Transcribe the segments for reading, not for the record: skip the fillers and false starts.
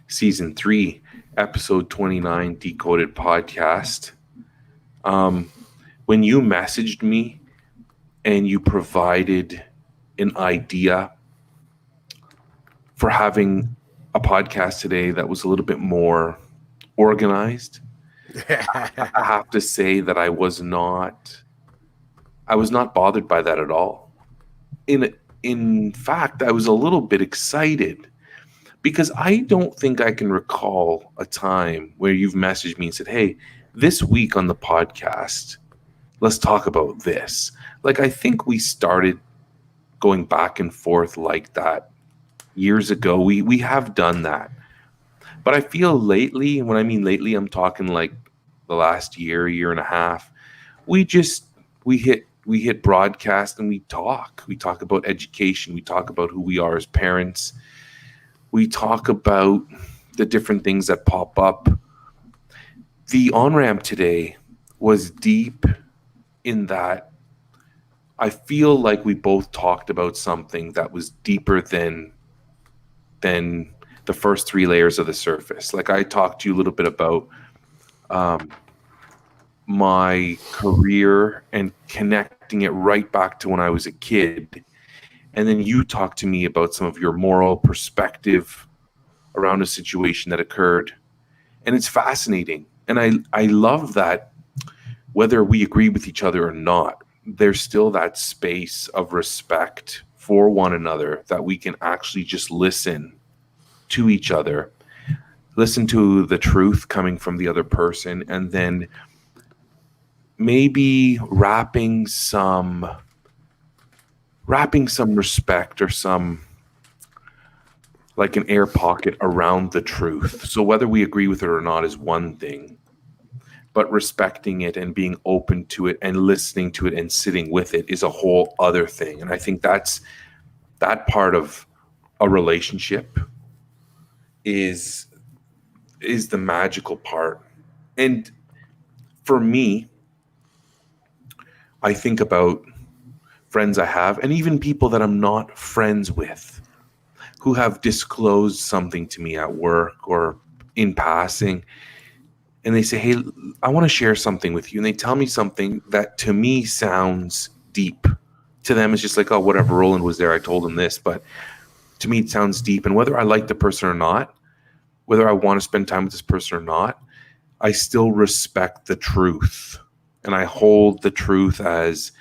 Season 3, Episode 29, Decoded Podcast. When you messaged me and you provided an idea for having a podcast today that was a little bit more organized, I have to say that I was not bothered by that at all. In fact, I was a little bit excited because I don't think I can recall a time where you've messaged me and said, "Hey, this week on the podcast, let's talk about this." Like, I think we started going back and forth like that years ago. We have done that. But I feel lately, when I mean lately, I'm talking like the last year and a half, we just we hit broadcast and we talk. We talk about education, we talk about who we are as parents. We talk about the different things that pop up. The on-ramp today was deep in that I feel like we both talked about something that was deeper than the first three layers of the surface. Like, I talked to you a little bit about um, my career and connecting it right back to when I was a kid. And then you talked to me about some of your moral perspective around a situation that occurred. And it's fascinating. And I love that whether we agree with each other or not, there's still that space of respect for one another that we can actually just listen to each other, listen to the truth coming from the other person, and then maybe wrapping some respect or some, like, an air pocket around the truth. So whether we agree with it or not is one thing, but respecting it and being open to it and listening to it and sitting with it is a whole other thing. And I think that part of a relationship is the magical part. And for me, I think about friends I have and even people that I'm not friends with who have disclosed something to me at work or in passing, and they say, "Hey, I want to share something with you." And they tell me something that to me sounds deep. To them, it's just like, "Oh, whatever, Roland was there, I told him this." But to me, it sounds deep. And whether I like the person or not, whether I want to spend time with this person or not, I still respect the truth. And I hold the truth as,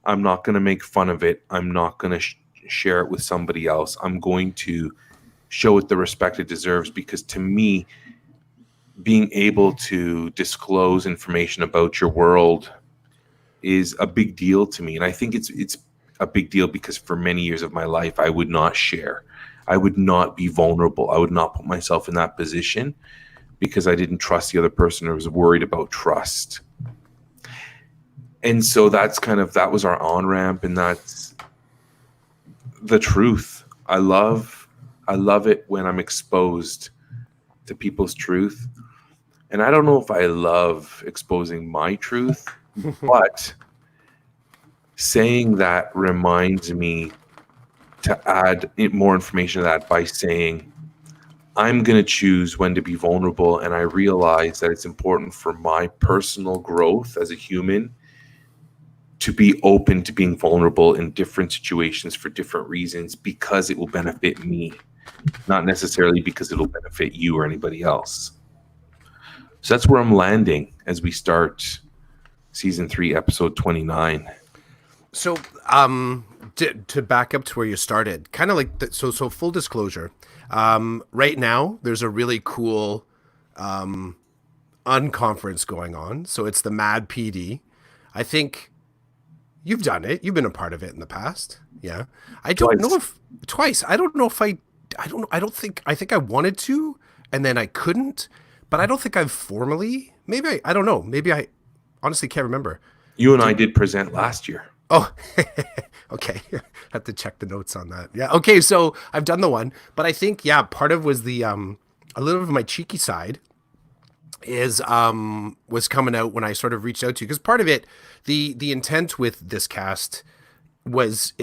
I'm not going to make fun of it. I'm not going to share it with somebody else. I'm going to show it the respect it deserves, because to me, being able to disclose information about your world is a big deal to me. And I think it's a big deal because for many years of my life, I would not share. I would not be vulnerable. I would not put myself in that position because I didn't trust the other person or was worried about trust. And so that was our on-ramp, and that's the truth. I love it when I'm exposed to people's truth. And I don't know if I love exposing my truth, but saying that reminds me to add more information to that by saying, I'm going to choose when to be vulnerable. And I realize that it's important for my personal growth as a human to be open to being vulnerable in different situations for different reasons, because it will benefit me, not necessarily because it'll benefit you or anybody else. So that's where I'm landing as we start season 3, episode 29. So, to back up to where you started, kind of like so full disclosure, right now there's a really cool unconference going on. So it's the Mad PD. I think you've done it. You've been a part of it in the past. Yeah. I don't know if twice. I don't know if I think I wanted to and then I couldn't, but I don't think I've formally, I don't know. Maybe I honestly can't remember. You and I did present last year. Oh, okay. Have to check the notes on that. Yeah. Okay. So I've done the one, but I think, yeah, part of was the, a little of my cheeky side is, was coming out when I sort of reached out to you. Cause part of it, the intent with this cast is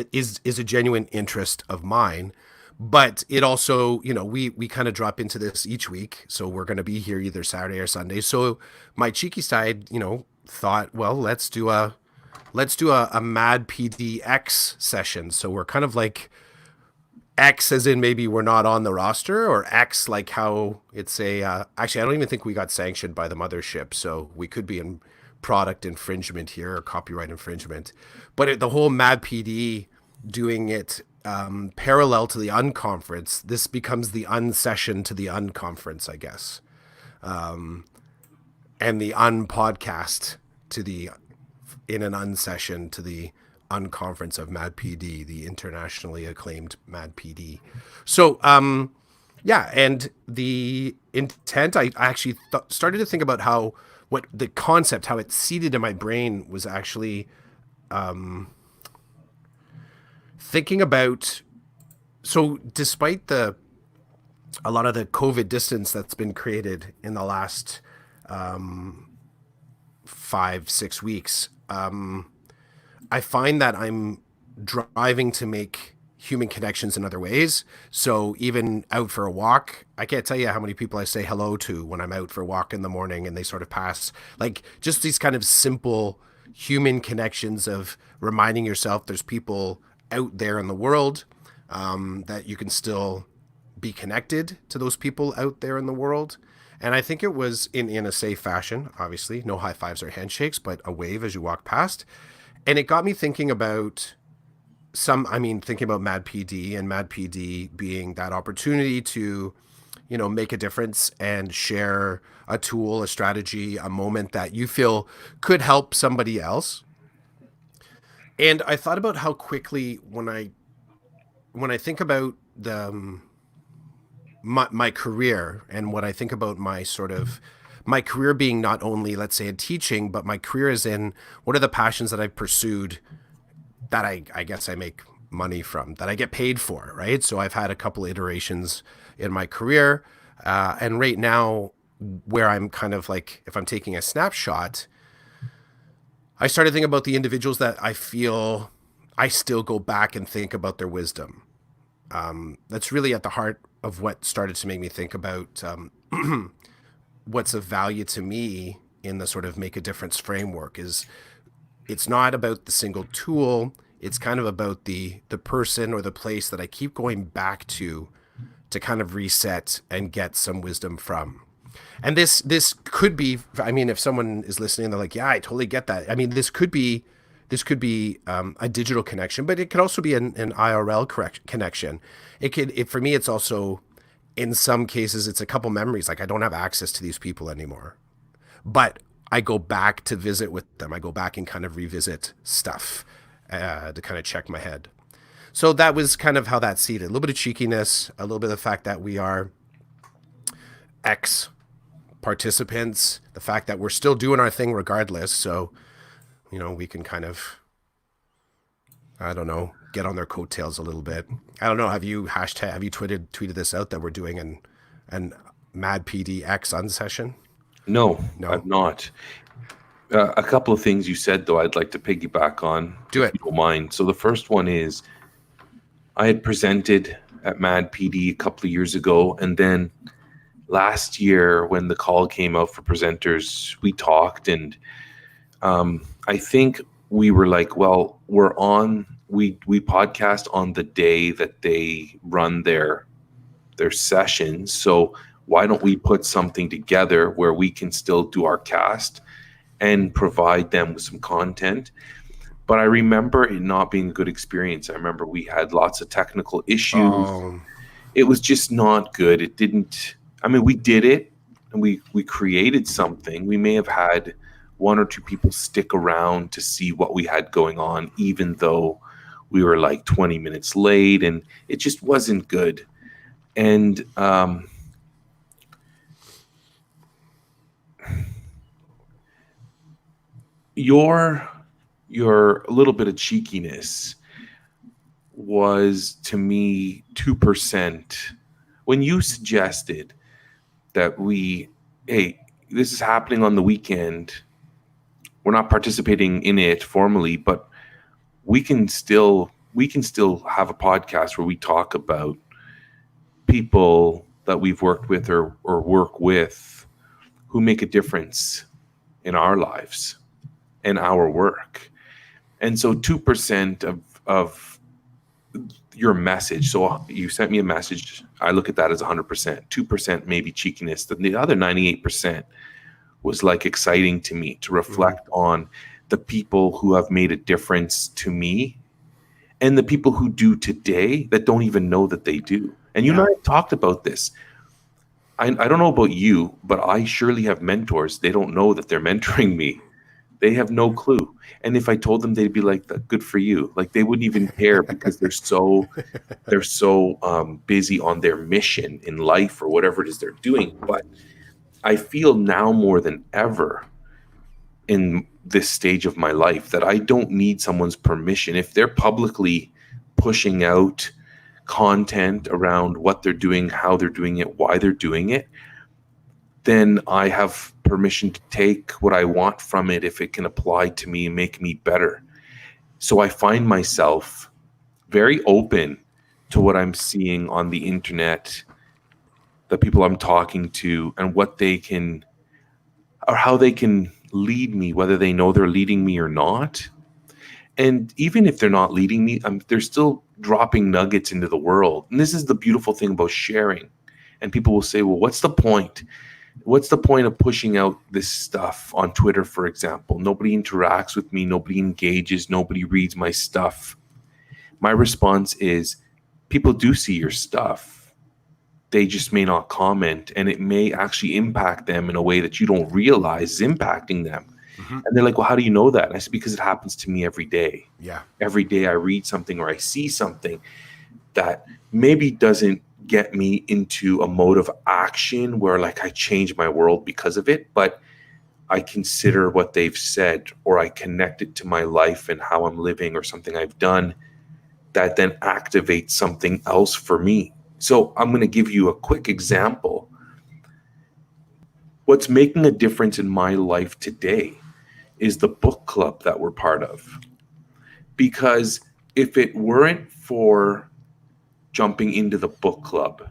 a genuine interest of mine, But it also, we kind of drop into this each week. So we're going to be here either Saturday or Sunday. So my cheeky side, thought, well, let's do a Mad PDX session. So we're kind of like X as in maybe we're not on the roster, or X like how it's actually, I don't even think we got sanctioned by the mothership. So we could be in product infringement here or copyright infringement. But the whole Mad PD doing it parallel to the unconference, this becomes the unsession to the unconference, I guess. And the unpodcast to the in an unsession to the unconference of Mad PD, the internationally acclaimed Mad PD. So, yeah, and the intent, I actually started to think about what the concept, how it seeded in my brain was actually thinking about. So, despite a lot of the COVID distance that's been created in the last 5-6 weeks, I find that I'm driving to make human connections in other ways. So even out for a walk, I can't tell you how many people I say hello to when I'm out for a walk in the morning, and they sort of pass, like just these kind of simple human connections of reminding yourself there's people out there in the world, that you can still be connected to those people out there in the world. And I think it was in a safe fashion, obviously, no high fives or handshakes, but a wave as you walk past. And it got me thinking about thinking about Mad PD, and Mad PD being that opportunity to, make a difference and share a tool, a strategy, a moment that you feel could help somebody else. And I thought about how quickly when I think about my career, and what I think about my career being not only, let's say, in teaching, but my career is in what are the passions that I've pursued that I guess I make money from, that I get paid for, right? So I've had a couple iterations in my career. And right now, where I'm kind of like, if I'm taking a snapshot, I started thinking about the individuals that I feel I still go back and think about their wisdom. That's really at the heart of what started to make me think about what's of value to me in the sort of make a difference framework. Is it's not about the single tool. It's kind of about the person or the place that I keep going back to kind of reset and get some wisdom from. And this could be, I mean, if someone is listening, they're like, yeah, I totally get that. I mean, this could be a digital connection, but it could also be an IRL connection. For me, it's also, in some cases, it's a couple memories. Like I don't have access to these people anymore, but I go back to visit with them. I go back and kind of revisit stuff to kind of check my head. So that was kind of how that seeded. A little bit of cheekiness, a little bit of the fact that we are ex participants, the fact that we're still doing our thing regardless. So, we can kind of, I don't know, get on their coattails a little bit. I don't know. Have you tweeted this out that we're doing an Mad PDX unsession? No, No? I've not. A couple of things you said, though, I'd like to piggyback on. Do if it. you don't mind. So the first one is, I had presented at Mad PD a couple of years ago, and then last year when the call came out for presenters, we talked, and I think we were like, well, we podcast on the day that they run their sessions, so why don't we put something together where we can still do our cast and provide them with some content. But I remember it not being a good experience. I remember we had lots of technical issues. It was just not good. It didn't, I mean, we did it and we created something. We may have had one or two people stick around to see what we had going on, even though we were like 20 minutes late, and it just wasn't good. And your little bit of cheekiness was, to me, 2%. When you suggested that hey, this is happening on the weekend, we're not participating in it formally, but we can still have a podcast where we talk about people that we've worked with or work with who make a difference in our lives and our work. And so 2% of your message. So you sent me a message. I look at that as 100%. 2% maybe cheekiness. The other 98% was like exciting to me to reflect on the people who have made a difference to me and the people who do today that don't even know that they do. And you and I have talked about this. I don't know about you, but I surely have mentors. They don't know that they're mentoring me. They have no clue. And if I told them, they'd be like, good for you. Like they wouldn't even care because they're so busy on their mission in life or whatever it is they're doing. But I feel now more than ever in this stage of my life that I don't need someone's permission. If they're publicly pushing out content around what they're doing, how they're doing it, why they're doing it, then I have permission to take what I want from it if it can apply to me and make me better. So I find myself very open to what I'm seeing on the internet, the people I'm talking to, and what they can or how they can lead me, whether they know they're leading me or not. And even if they're not leading me, they're still dropping nuggets into the world. And this is the beautiful thing about sharing. And people will say, well, what's the point? What's the point of pushing out this stuff on Twitter, for example? Nobody interacts with me. Nobody engages. Nobody reads my stuff. My response is people do see your stuff. They just may not comment, and it may actually impact them in a way that you don't realize is impacting them. And they're like, well, how do you know that? And I said, because it happens to me every day. Yeah. Every day I read something or I see something that maybe doesn't get me into a mode of action where like I change my world because of it, but I consider what they've said or I connect it to my life and how I'm living or something I've done that then activates something else for me. So I'm going to give you a quick example. What's making a difference in my life today is the book club that we're part of. Because if it weren't for jumping into the book club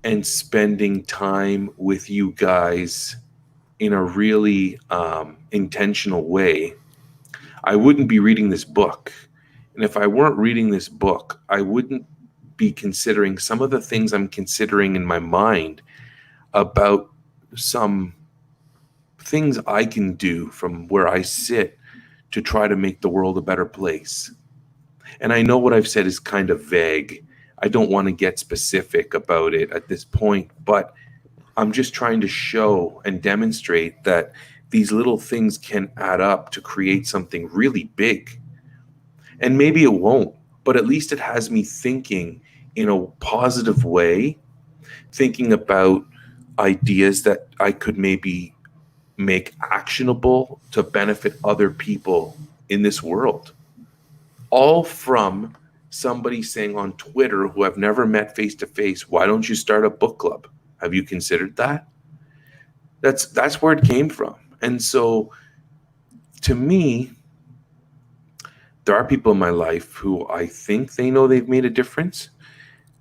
and spending time with you guys in a really intentional way, I wouldn't be reading this book. And if I weren't reading this book, I wouldn't be considering some of the things I'm considering in my mind about some things I can do from where I sit to try to make the world a better place. And I know what I've said is kind of vague. I don't want to get specific about it at this point, but I'm just trying to show and demonstrate that these little things can add up to create something really big. And maybe it won't, but at least it has me thinking in a positive way, thinking about ideas that I could maybe make actionable to benefit other people in this world. All from somebody saying on Twitter who I've never met face to face, why don't you start a book club? Have you considered that? That's where it came from. And so to me, there are people in my life who I think they know they've made a difference.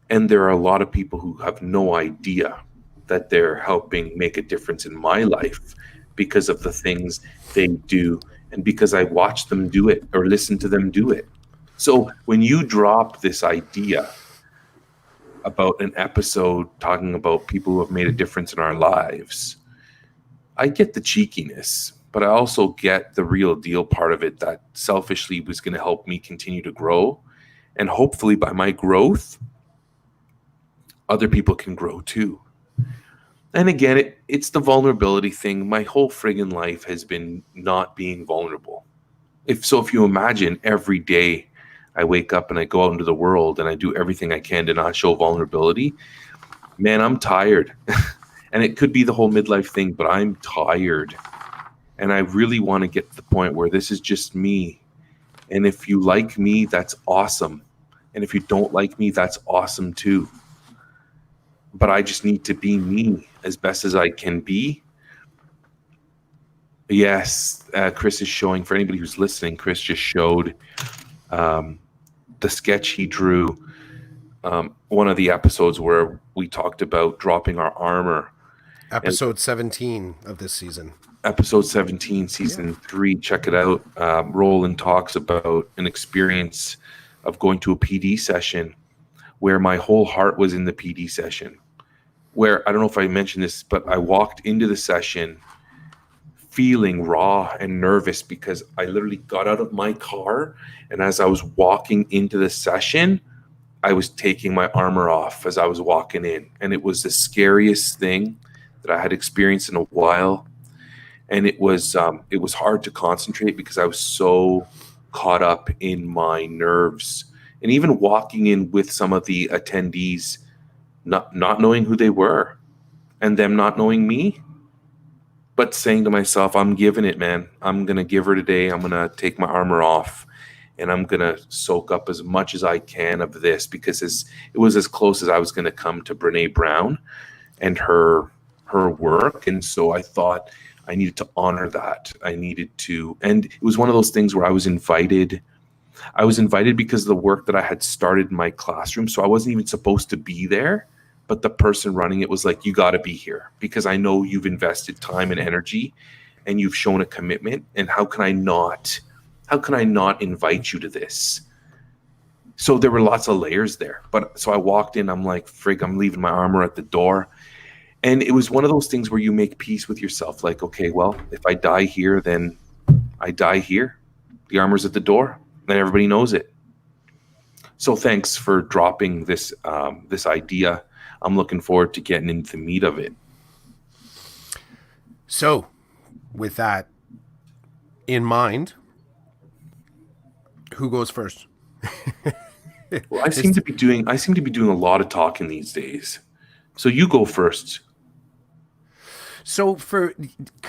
And there are a lot of people who have no idea that they're helping make a difference in my life because of the things they do and because I watch them do it or listen to them do it. So when you drop this idea about an episode talking about people who have made a difference in our lives, I get the cheekiness, but I also get the real deal part of it that selfishly was going to help me continue to grow. And hopefully by my growth, other people can grow too. And again, it's the vulnerability thing. My whole friggin' life has been not being vulnerable. If you imagine every day I wake up and I go out into the world and I do everything I can to not show vulnerability, man, I'm tired. And it could be the whole midlife thing, but I'm tired. And I really want to get to the point where this is just me. And if you like me, that's awesome. And if you don't like me, that's awesome too. But I just need to be me as best as I can be. Yes, Chris is showing, for anybody who's listening, Chris just showed the sketch he drew one of the episodes where we talked about dropping our armor. And Episode 17 of this season. episode 17, Yeah. season 3, check it out. Roland talks about an experience of going to a PD session where my whole heart was in the PD session. Where I don't know if I mentioned this, but I walked into the session feeling raw and nervous because I literally got out of my car, and as I was walking into the session, I was taking my armor off as I was walking in, and it was the scariest thing that I had experienced in a while. And it was hard to concentrate because I was so caught up in my nerves. And even walking in with some of the attendees, not knowing who they were, and them not knowing me, but saying to myself, I'm giving it, man. I'm gonna give her today. I'm gonna take my armor off, and I'm gonna soak up as much as I can of this, because it was as close as I was gonna come to Brene Brown and her work. And so I thought I needed to honor that. I needed to, and it was one of those things where I was invited because of the work that I had started in my classroom. So I wasn't even supposed to be there, but the person running it was like, you got to be here because I know you've invested time and energy and you've shown a commitment. And how can I not invite you to this? So there were lots of layers there. But so I walked in, I'm like, frig, I'm leaving my armor at the door. And it was one of those things where you make peace with yourself. Like, okay, well, if I die here, then I die here. The armor's at the door, and everybody knows it. So thanks for dropping this idea. I'm looking forward to getting into the meat of it. So, with that in mind, who goes first? Well, I seem to be doing a lot of talking these days. So you go first. So for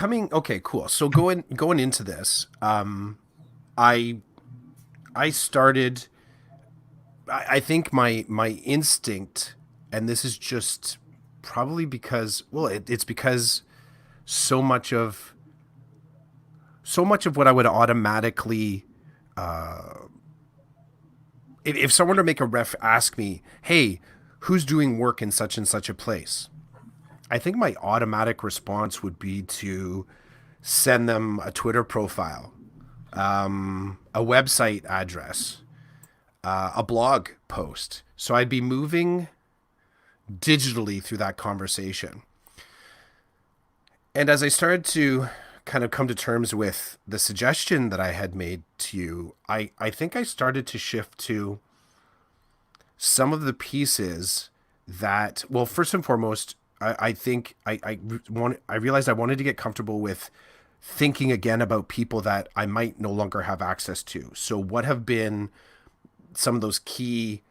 okay, cool. So going into this, I started. I think my instinct, and this is just probably because, well, it's because so much of what I would automatically, if someone were to make a ask me, hey, who's doing work in such and such a place, I think my automatic response would be to send them a Twitter profile, a website address, a blog post. So I'd be moving digitally through that conversation. And as I started to kind of come to terms with the suggestion that I had made to you, I think I started to shift to some of the pieces that, well, first and foremost, I think I realized I wanted to get comfortable with thinking again about people that I might no longer have access to. So what have been some of those key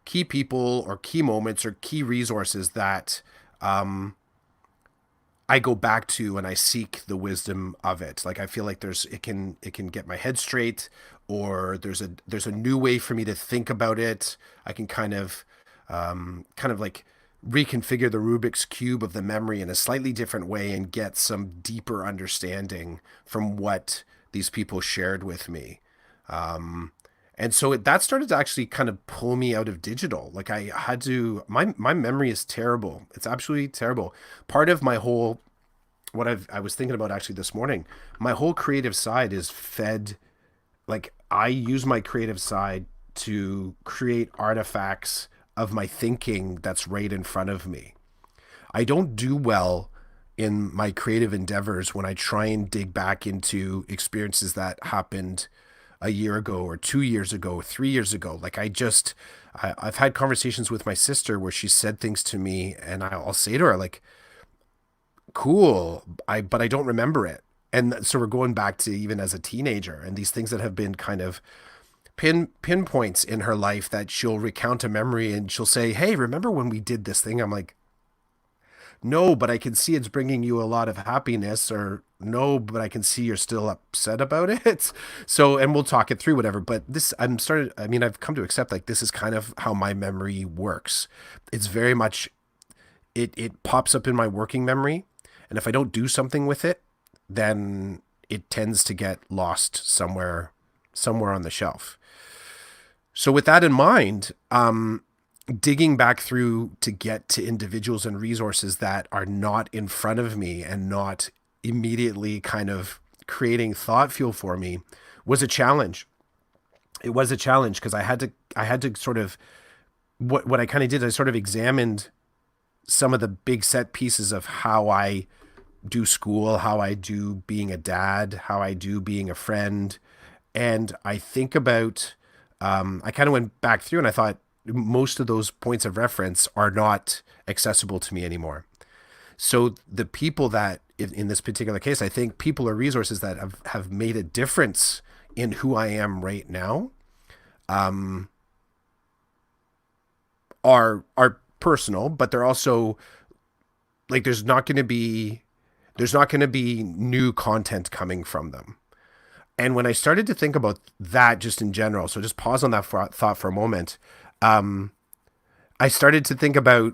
people or key moments or key resources that I go back to and I seek the wisdom of it. Like I feel like it can get my head straight, or there's a new way for me to think about it. I can kind of like reconfigure the Rubik's Cube of the memory in a slightly different way and get some deeper understanding from what these people shared with me. And so that started to actually kind of pull me out of digital. Like I had to, my memory is terrible. It's absolutely terrible. Part of my whole, I was thinking about actually this morning, my whole creative side is fed. Like I use my creative side to create artifacts of my thinking that's right in front of me. I don't do well in my creative endeavors when I try and dig back into experiences that happened a year ago or 2 years ago or 3 years ago. Like I've had conversations with my sister where she said things to me and I'll say to her like, cool, but I don't remember it. And so we're going back to even as a teenager and these things that have been kind of pinpoints in her life that she'll recount a memory and she'll say, hey, remember when we did this thing? I'm like, no, but I can see it's bringing you a lot of happiness, or no, but I can see you're still upset about it. So, and we'll talk it through, whatever. But I've come to accept like this is kind of how my memory works. It's very much, it pops up in my working memory. And if I don't do something with it, then it tends to get lost somewhere on the shelf. So with that in mind, digging back through to get to individuals and resources that are not in front of me and not immediately kind of creating thought fuel for me was a challenge. It was a challenge because I had to sort of what I kind of did. I sort of examined some of the big set pieces of how I do school, how I do being a dad, how I do being a friend, and I think about. I kind of went back through and I thought most of those points of reference are not accessible to me anymore. So the people that, in this particular case, I think people or resources that have made a difference in who I am right now are personal, but they're also like there's not going to be new content coming from them. And when I started to think about that just in general, so just pause on that thought for a moment, I started to think about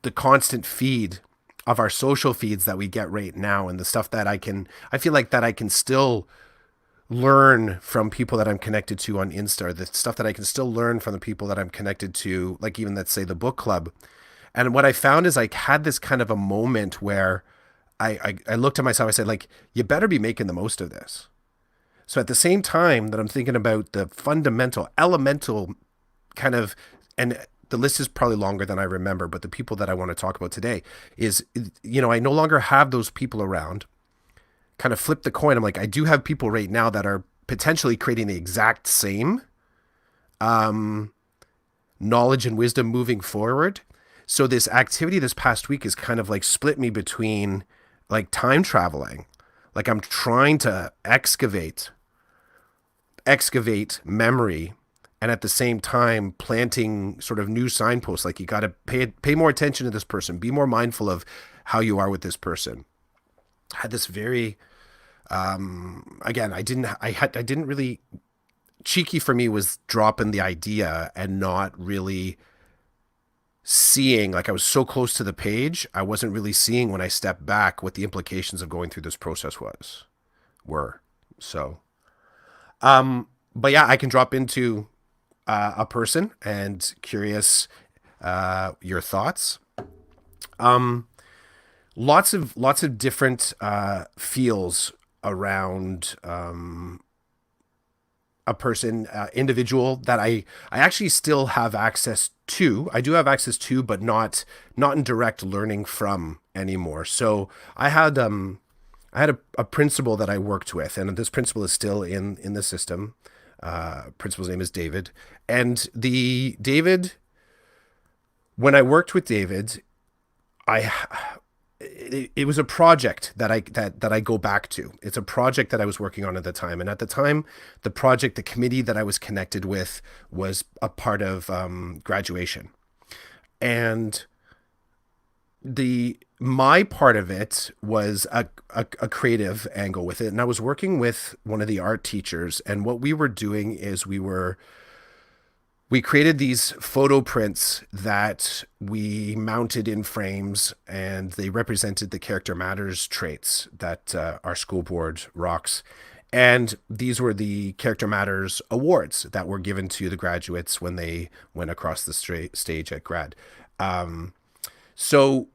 the constant feed of our social feeds that we get right now and the stuff that I feel like that I can still learn from people that I'm connected to on Insta, or the stuff that I can still learn from the people that I'm connected to, like even let's say the book club. And what I found is I had this kind of a moment where I looked at myself, I said, like, you better be making the most of this. So at the same time that I'm thinking about the fundamental, elemental kind of, and the list is probably longer than I remember, but the people that I want to talk about today is, I no longer have those people around. Kind of flip the coin. I'm like, I do have people right now that are potentially creating the exact same knowledge and wisdom moving forward. So this activity this past week is kind of like split me between like time traveling. Like I'm trying to excavate memory, and at the same time planting sort of new signposts. Like you got to pay more attention to this person, be more mindful of how you are with this person. I had this very again, I didn't really, cheeky for me was dropping the idea and not really seeing, like I was so close to the page, I wasn't really seeing when I stepped back what the implications of going through this process were. So, but yeah, I can drop into a person and your thoughts. Lots of different feels around a person, individual that I actually still have access to. I do have access to, but not in direct learning from anymore. So I had a principal that I worked with, and this principal is still in the system. Principal's name is David, and the David. When I worked with David, I it was a project that I go back to. It's a project that I was working on at the time, and at the time, the committee that I was connected with was a part of graduation, and my part of it was a creative angle with it, and I was working with one of the art teachers, and what we were doing is we created these photo prints that we mounted in frames, and they represented the character matters traits that our school board rocks. And these were the Character Matters awards that were given to the graduates when they went across the stage at grad. So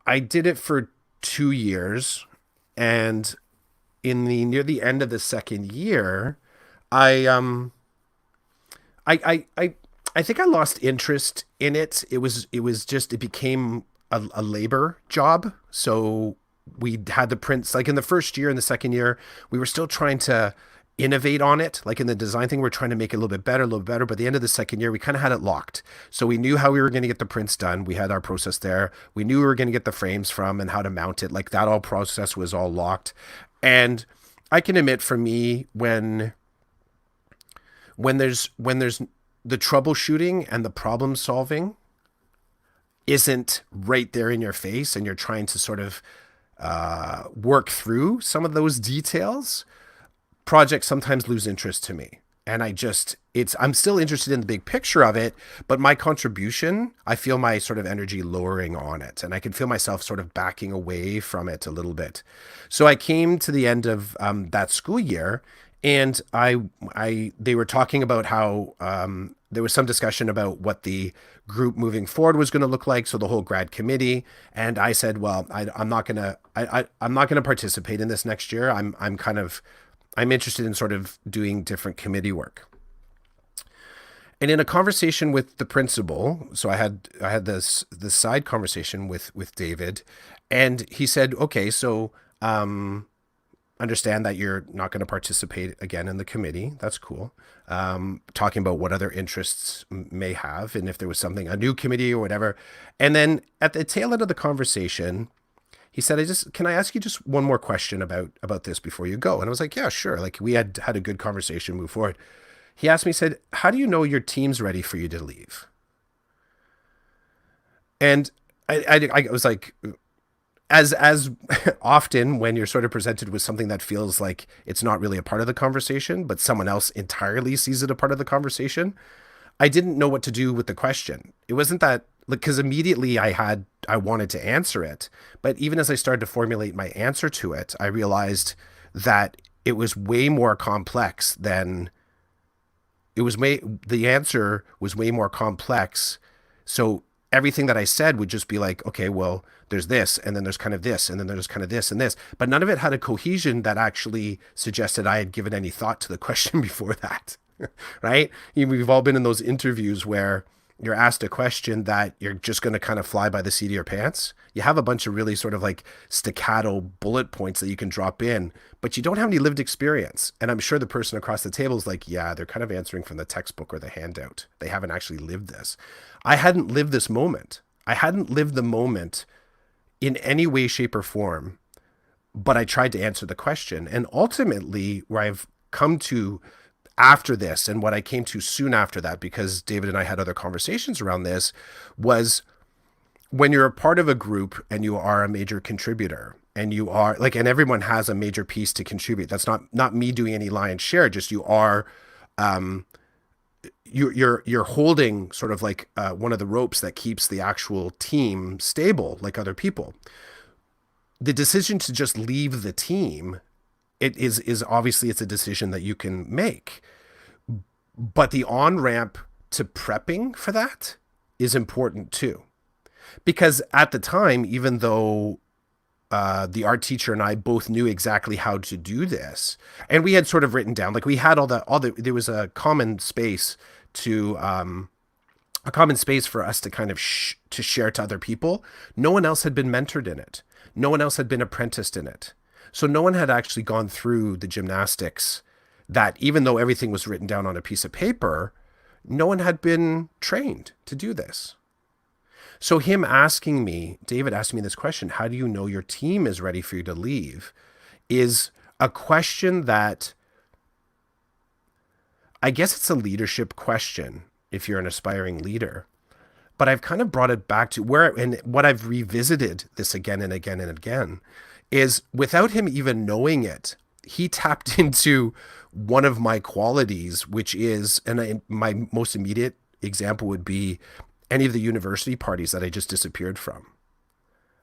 I did it for 2 years, and near the end of the second year, I I think I lost interest in it. It became a labor job. So we had the prints like in the first year and the second year, we were still trying to innovate on it. Like in the design thing, we're trying to make it a little bit better, a little better. But at the end of the second year, we kind of had it locked. So we knew how we were going to get the prints done. We had our process there. We knew we were going to get the frames from and how to mount it. Like that all process was all locked. And I can admit for me, when there's the troubleshooting and the problem solving isn't right there in your face, and you're trying to sort of work through some of those details, projects sometimes lose interest to me. And I'm still interested in the big picture of it, but my contribution, I feel my sort of energy lowering on it, and I can feel myself sort of backing away from it a little bit. So I came to the end of that school year, And they were talking about how there was some discussion about what the group moving forward was going to look like. So the whole grad committee, and I said, well, I'm not gonna, I'm not gonna participate in this next year. I'm interested in sort of doing different committee work. And in a conversation with the principal, so I had this side conversation with David, and he said, okay, so understand that you're not going to participate again in the committee. That's cool. Talking about what other interests may have, and if there was something, a new committee or whatever. And then at the tail end of the conversation, he said, can I ask you just one more question about this before you go? And I was like, yeah, sure. Like we had a good conversation, move forward. He asked me, he said, how do you know your team's ready for you to leave? And I was like, as often when you're sort of presented with something that feels like it's not really a part of the conversation, but someone else entirely sees it a part of the conversation, I didn't know what to do with the question. It wasn't that, like, because immediately I wanted to answer it, but even as I started to formulate my answer to it, I realized that it was way more complex than the answer was way more complex. So everything that I said would just be like, okay, well, there's this, and then there's kind of this, and then there's kind of this and this. But none of it had a cohesion that actually suggested I had given any thought to the question before that. Right? We've all been in those interviews where you're asked a question that you're just going to kind of fly by the seat of your pants. You have a bunch of really sort of like staccato bullet points that you can drop in, but you don't have any lived experience. And I'm sure the person across the table is like, yeah, they're kind of answering from the textbook or the handout. They haven't actually lived this. I hadn't lived this moment. I hadn't lived the moment in any way, shape, or form, but I tried to answer the question. And ultimately, where I've come to after this, and what I came to soon after that, because David and I had other conversations around this, was when you're a part of a group and you are a major contributor, and you are like, and everyone has a major piece to contribute. That's not me doing any lion's share. Just you are, you're holding sort of like one of the ropes that keeps the actual team stable, like other people. The decision to just leave the team, it is obviously it's a decision that you can make, but the on ramp to prepping for that is important too, because at the time, even though the art teacher and I both knew exactly how to do this, and we had sort of written down, like we had there was a common space to a common space for us to kind of to share to other people. No one else had been mentored in it. No one else had been apprenticed in it. So no one had actually gone through the gymnastics that, even though everything was written down on a piece of paper, no one had been trained to do this. So David asked me this question, how do you know your team is ready for you to leave, is a question that, I guess it's a leadership question if you're an aspiring leader. But I've kind of brought it back to and what I've revisited this again and again and again, is without him even knowing it, he tapped into one of my qualities, which is, my most immediate example would be any of the university parties that I just disappeared from.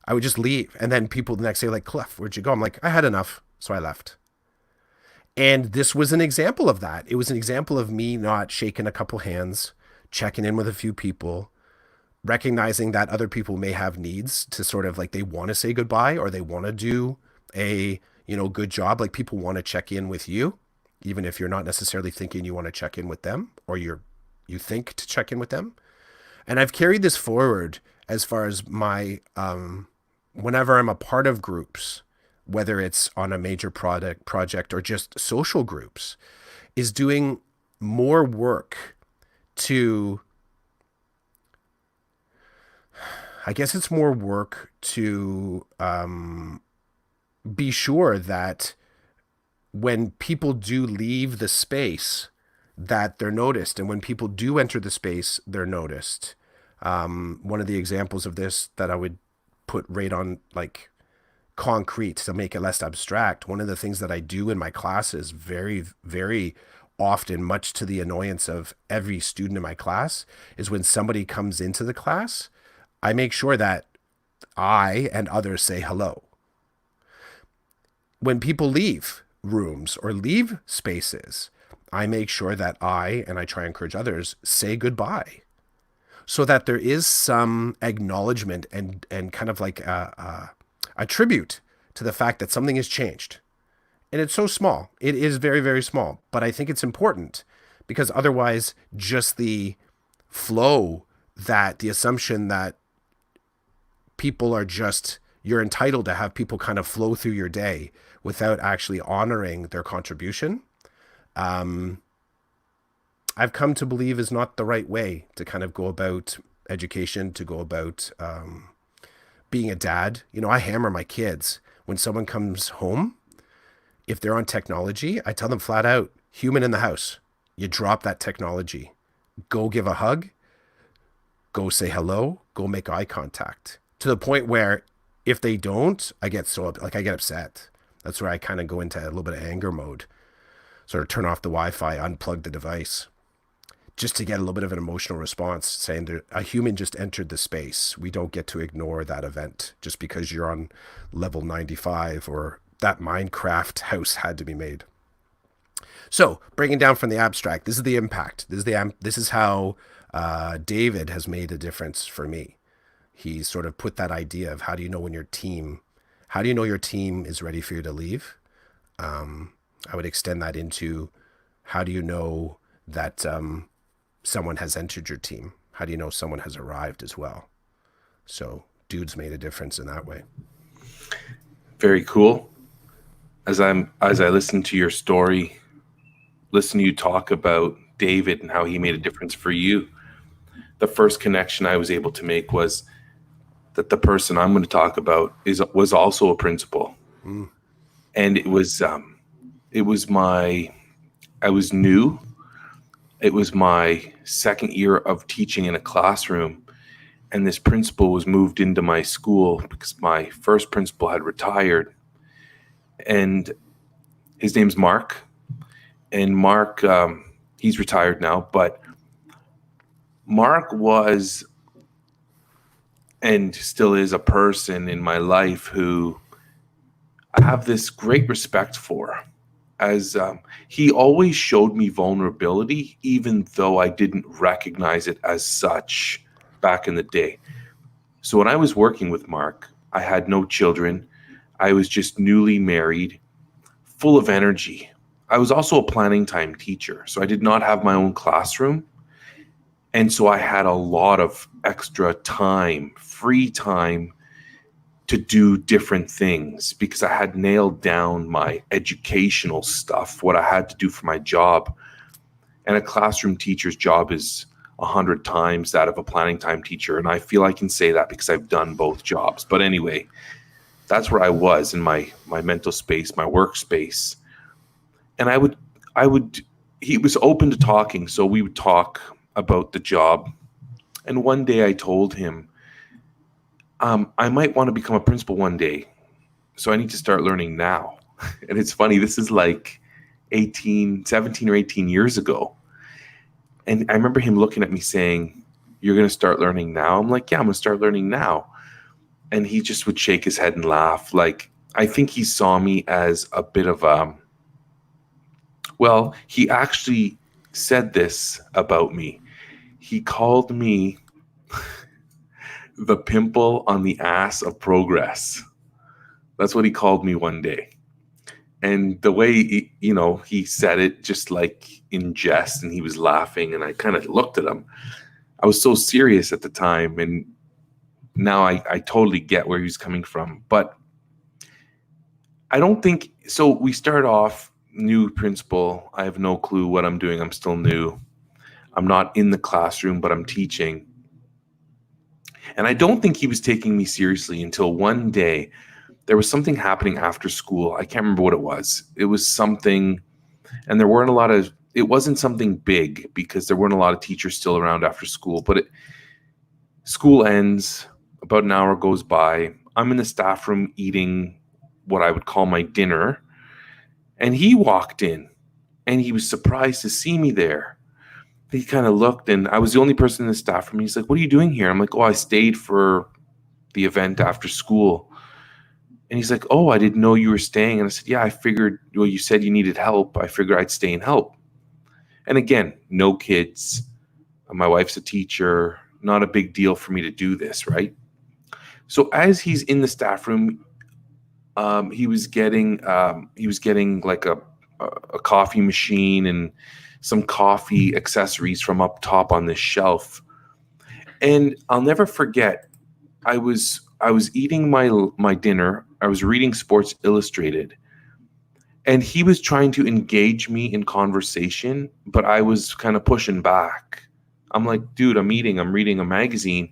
I would just leave. And then people the next day like, Cliff, where'd you go? I'm like, I had enough. So I left. And this was an example of that. It was an example of me not shaking a couple hands, checking in with a few people, recognizing that other people may have needs to sort of like, they want to say goodbye or they want to do a, good job. Like people want to check in with you, even if you're not necessarily thinking you want to check in with them, or you think to check in with them. And I've carried this forward as far as my, whenever I'm a part of groups, whether it's on a major project or just social groups, is doing more work to, I guess it's more work to be sure that when people do leave the space, that they're noticed. And when people do enter the space, they're noticed. One of the examples of this that I would put right on like concrete to make it less abstract, one of the things that I do in my classes very, very often, much to the annoyance of every student in my class, is when somebody comes into the class, I make sure that I and others say hello. When people leave, rooms or leave spaces, I make sure that and I try and encourage others, say goodbye so that there is some acknowledgement and kind of like a tribute to the fact that something has changed. And it's so small. It is very, very small. But I think it's important because otherwise, just the flow, that the assumption that people are just, you're entitled to have people kind of flow through your day without actually honoring their contribution, I've come to believe is not the right way to kind of go about education, to go about being a dad. You know, I hammer my kids when someone comes home. If they're on technology, I tell them flat out, human in the house, you drop that technology. Go give a hug, go say hello, go make eye contact. To the point where if they don't, I get upset. That's where I kind of go into a little bit of anger mode. Sort of turn off the Wi-Fi, unplug the device, just to get a little bit of an emotional response saying a human just entered the space. We don't get to ignore that event just because you're on level 95 or that Minecraft house had to be made. So bringing down from the abstract, this is the impact. This is how David has made a difference for me. He sort of put that idea of how do you know your team is ready for you to leave? I would extend that into how do you know that someone has entered your team? How do you know someone has arrived as well? So dude's made a difference in that way. Very cool. As I listen to your story, listen to you talk about David and how he made a difference for you, the first connection I was able to make was that the person I'm going to talk about was also a principal. And I was new. It was my second year of teaching in a classroom, and this principal was moved into my school because my first principal had retired. And his name's Mark. And Mark, he's retired now, but Mark was and still is a person in my life who I have this great respect for, as he always showed me vulnerability, even though I didn't recognize it as such back in the day. So when I was working with Mark, I had no children. I was just newly married, full of energy. I was also a planning time teacher, so I did not have my own classroom. And so I had a lot of extra time, free time to do different things because I had nailed down my educational stuff, what I had to do for my job. And a classroom teacher's job is 100 times that of a planning time teacher. And I feel I can say that because I've done both jobs. But anyway, that's where I was in my mental space, my workspace. And he was open to talking. So we would talk about the job. And one day I told him, I might want to become a principal one day. So I need to start learning now. And it's funny, this is like 17 or 18 years ago. And I remember him looking at me saying, "You're going to start learning now?" I'm like, "Yeah, I'm going to start learning now." And he just would shake his head and laugh. Like, I think he saw me as a bit of well, he actually said this about me. He called me the pimple on the ass of progress. That's what he called me one day. And the way, he said it just like in jest, and he was laughing, and I kind of looked at him. I was so serious at the time, and now I totally get where he's coming from. But I don't think, so we start off, new principal. I have no clue what I'm doing. I'm still new. I'm not in the classroom, but I'm teaching. And I don't think he was taking me seriously until one day there was something happening after school. I can't remember what it was. It was something, and it wasn't something big because there weren't a lot of teachers still around after school, but school ends, about an hour goes by. I'm in the staff room eating what I would call my dinner, and he walked in, and he was surprised to see me there. He kind of looked, and I was the only person in the staff room. He's like, "What are you doing here?" I'm like, "Oh, I stayed for the event after school." And he's like, oh, I didn't know you were staying. And I said, yeah, I figured, well, you said you needed help. I figured I'd stay and help. And again, no kids. My wife's a teacher. Not a big deal for me to do this, right? So as he's in the staff room, he was getting like a coffee machine and some coffee accessories from up top on this shelf. And I'll never forget, I was eating my dinner. I was reading Sports Illustrated, and he was trying to engage me in conversation, but I was kind of pushing back. I'm like, dude, I'm reading a magazine.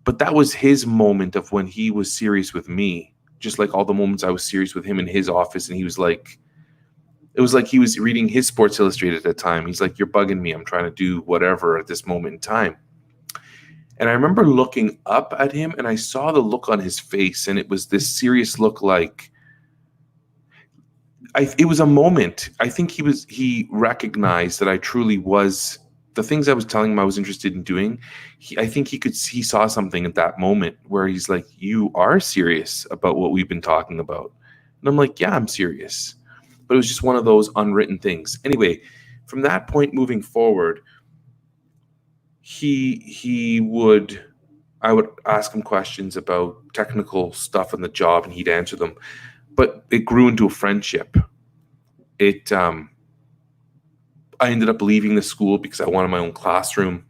But that was his moment of when he was serious with me, just like all the moments I was serious with him in his office. And he was like, it was like he was reading his Sports Illustrated at the time. He's like, you're bugging me. I'm trying to do whatever at this moment in time. And I remember looking up at him and I saw the look on his face, and it was this serious look like, it was a moment. I think he recognized that I truly was, the things I was telling him I was interested in doing. I think he saw something at that moment where he's like, you are serious about what we've been talking about. And I'm like, yeah, I'm serious. But it was just one of those unwritten things. Anyway, from that point moving forward, I would ask him questions about technical stuff on the job and he'd answer them. But it grew into a friendship. I ended up leaving the school because I wanted my own classroom,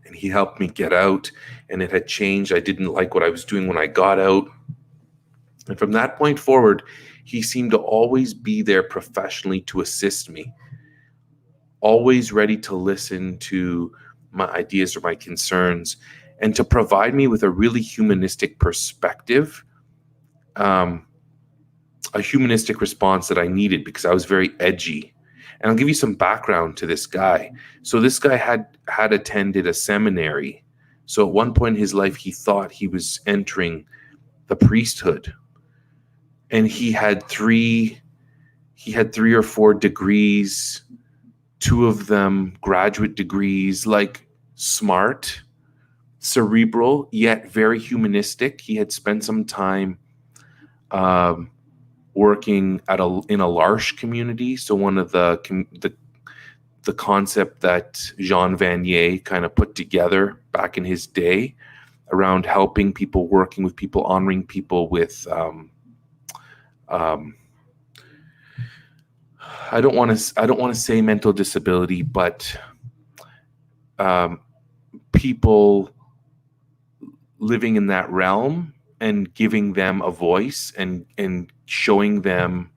and he helped me get out, and it had changed. I didn't like what I was doing when I got out. And from that point forward, he seemed to always be there professionally to assist me, always ready to listen to my ideas or my concerns, and to provide me with a really humanistic perspective, a humanistic response that I needed because I was very edgy. And I'll give you some background to this guy. So this guy had attended a seminary. So at one point in his life, he thought he was entering the priesthood. And he had three or four degrees, two of them graduate degrees, like smart, cerebral, yet very humanistic. He had spent some time working in a L'Arche community. So one of the concept that Jean Vanier kind of put together back in his day around helping people, working with people, honoring people with I don't want to say mental disability, but people living in that realm, and giving them a voice and showing them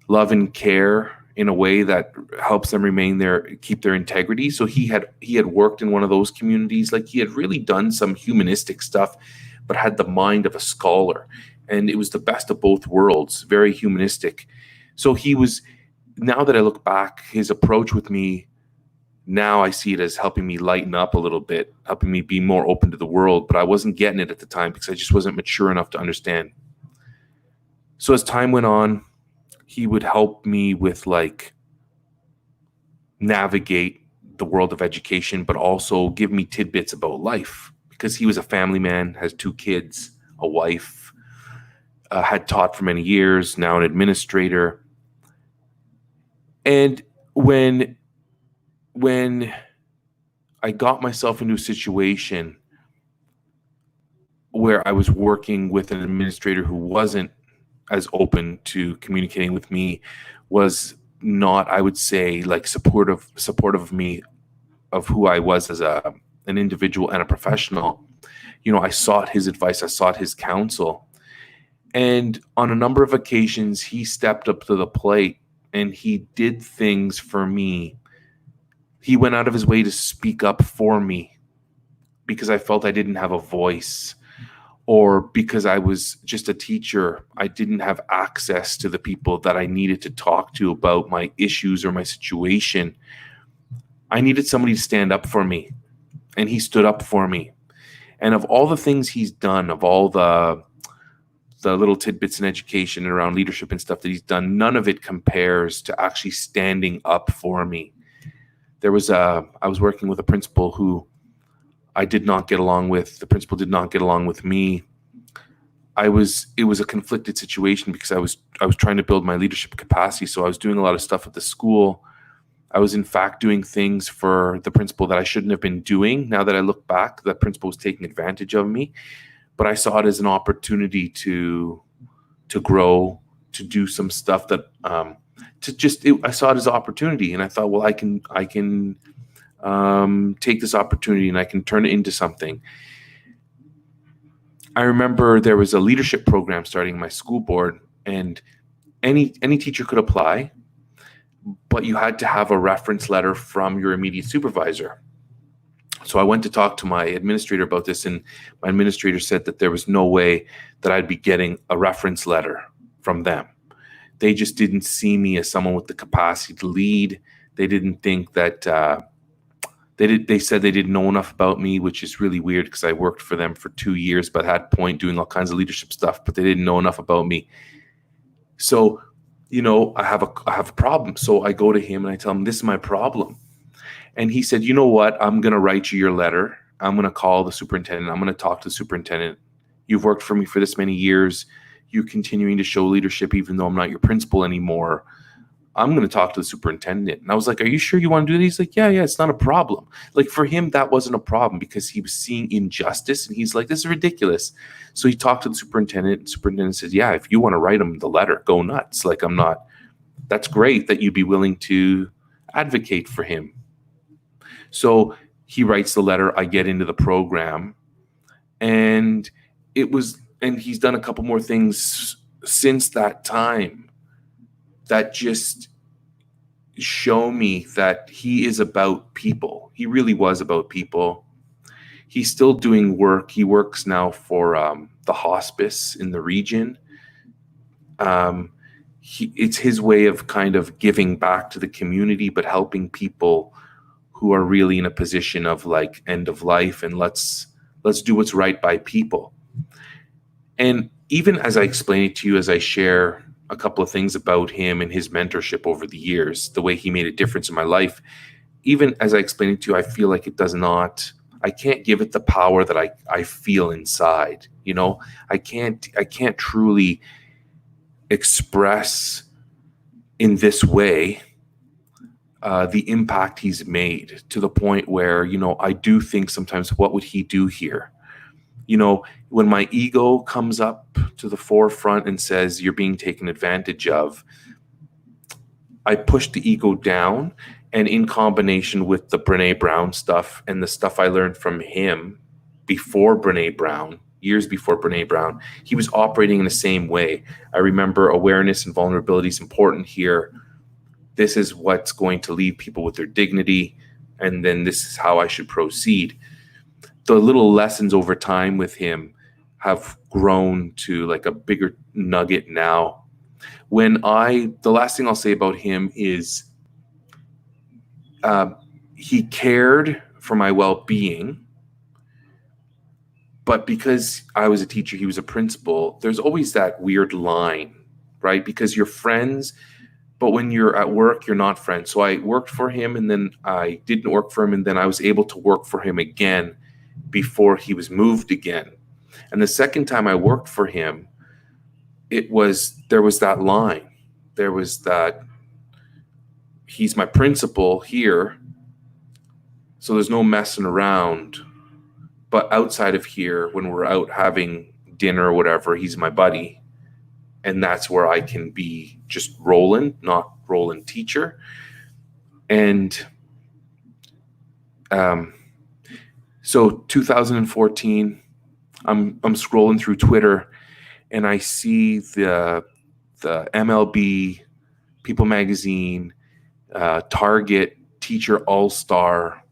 love and care in a way that helps them keep their integrity. So he had worked in one of those communities. Like, he had really done some humanistic stuff, but had the mind of a scholar. And it was the best of both worlds, very humanistic. So now that I look back, his approach with me, now I see it as helping me lighten up a little bit, helping me be more open to the world. But I wasn't getting it at the time because I just wasn't mature enough to understand. So as time went on, he would help me with navigate the world of education, but also give me tidbits about life, because he was a family man, has 2 kids, a wife, had taught for many years, now an administrator. And when I got myself into a situation where I was working with an administrator who wasn't as open to communicating with me, was not, I would say, supportive of me, of who I was as an individual and a professional. I sought his advice, I sought his counsel. And on a number of occasions, he stepped up to the plate and he did things for me. He went out of his way to speak up for me because I felt I didn't have a voice, or because I was just a teacher. I didn't have access to the people that I needed to talk to about my issues or my situation. I needed somebody to stand up for me, and he stood up for me. And of all the things he's done, of all the little tidbits in education and around leadership and stuff that he's done, none of it compares to actually standing up for me. I was working with a principal who I did not get along with, the principal did not get along with me. It was a conflicted situation because I was trying to build my leadership capacity. So I was doing a lot of stuff at the school. I was in fact doing things for the principal that I shouldn't have been doing. Now that I look back, that principal was taking advantage of me, but I saw it as an opportunity to grow, to do some stuff that I saw it as an opportunity, and I thought, well, I can take this opportunity and I can turn it into something. I remember there was a leadership program starting in my school board, and any teacher could apply, but you had to have a reference letter from your immediate supervisor. So I went to talk to my administrator about this, and my administrator said that there was no way that I'd be getting a reference letter from them. They just didn't see me as someone with the capacity to lead. They didn't think that they said they didn't know enough about me, which is really weird because I worked for them for 2 years, but had point doing all kinds of leadership stuff, but they didn't know enough about me. So, I have a problem. So I go to him and I tell him, this is my problem. And he said, you know what? I'm going to write you your letter. I'm going to call the superintendent. I'm going to talk to the superintendent. You've worked for me for this many years. You're continuing to show leadership even though I'm not your principal anymore. I'm going to talk to the superintendent. And I was like, are you sure you want to do that? He's like, yeah, it's not a problem. Like, for him, that wasn't a problem because he was seeing injustice. And he's like, this is ridiculous. So he talked to the superintendent. The superintendent said, yeah, if you want to write him the letter, go nuts. Like, that's great that you'd be willing to advocate for him. So he writes the letter. I get into the program. And he's done a couple more things since that time that just show me that he is about people. He really was about people. He's still doing work. He works now for the hospice in the region. It's his way of kind of giving back to the community, but helping people who are really in a position of like end of life, and let's do what's right by people. And even as I explain it to you, as I share a couple of things about him and his mentorship over the years, the way he made a difference in my life, even as I explain it to you, I feel like I can't give it the power that I feel inside. I can't truly express in this way the impact he's made, to the point where, I do think sometimes, what would he do here? When my ego comes up to the forefront and says you're being taken advantage of, I push the ego down. And in combination with the Brene Brown stuff and the stuff I learned from him before Brene Brown, years before Brene Brown, he was operating in the same way. I remember awareness and vulnerability is important here. This is what's going to leave people with their dignity. And then this is how I should proceed. The little lessons over time with him have grown to like a bigger nugget now. The last thing I'll say about him is he cared for my well-being, but because I was a teacher, he was a principal, there's always that weird line, right? Because you're friends, but when you're at work, you're not friends. So I worked for him, and then I didn't work for him, and then I was able to work for him again before he was moved again. And the second time I worked for him, there was that line. There was that, he's my principal here, so there's no messing around. But outside of here, when we're out having dinner or whatever, he's my buddy. And that's where I can be just Roland, not Roland teacher. And so 2014, I'm scrolling through Twitter, and I see the MLB, People Magazine, Target Teacher All-Star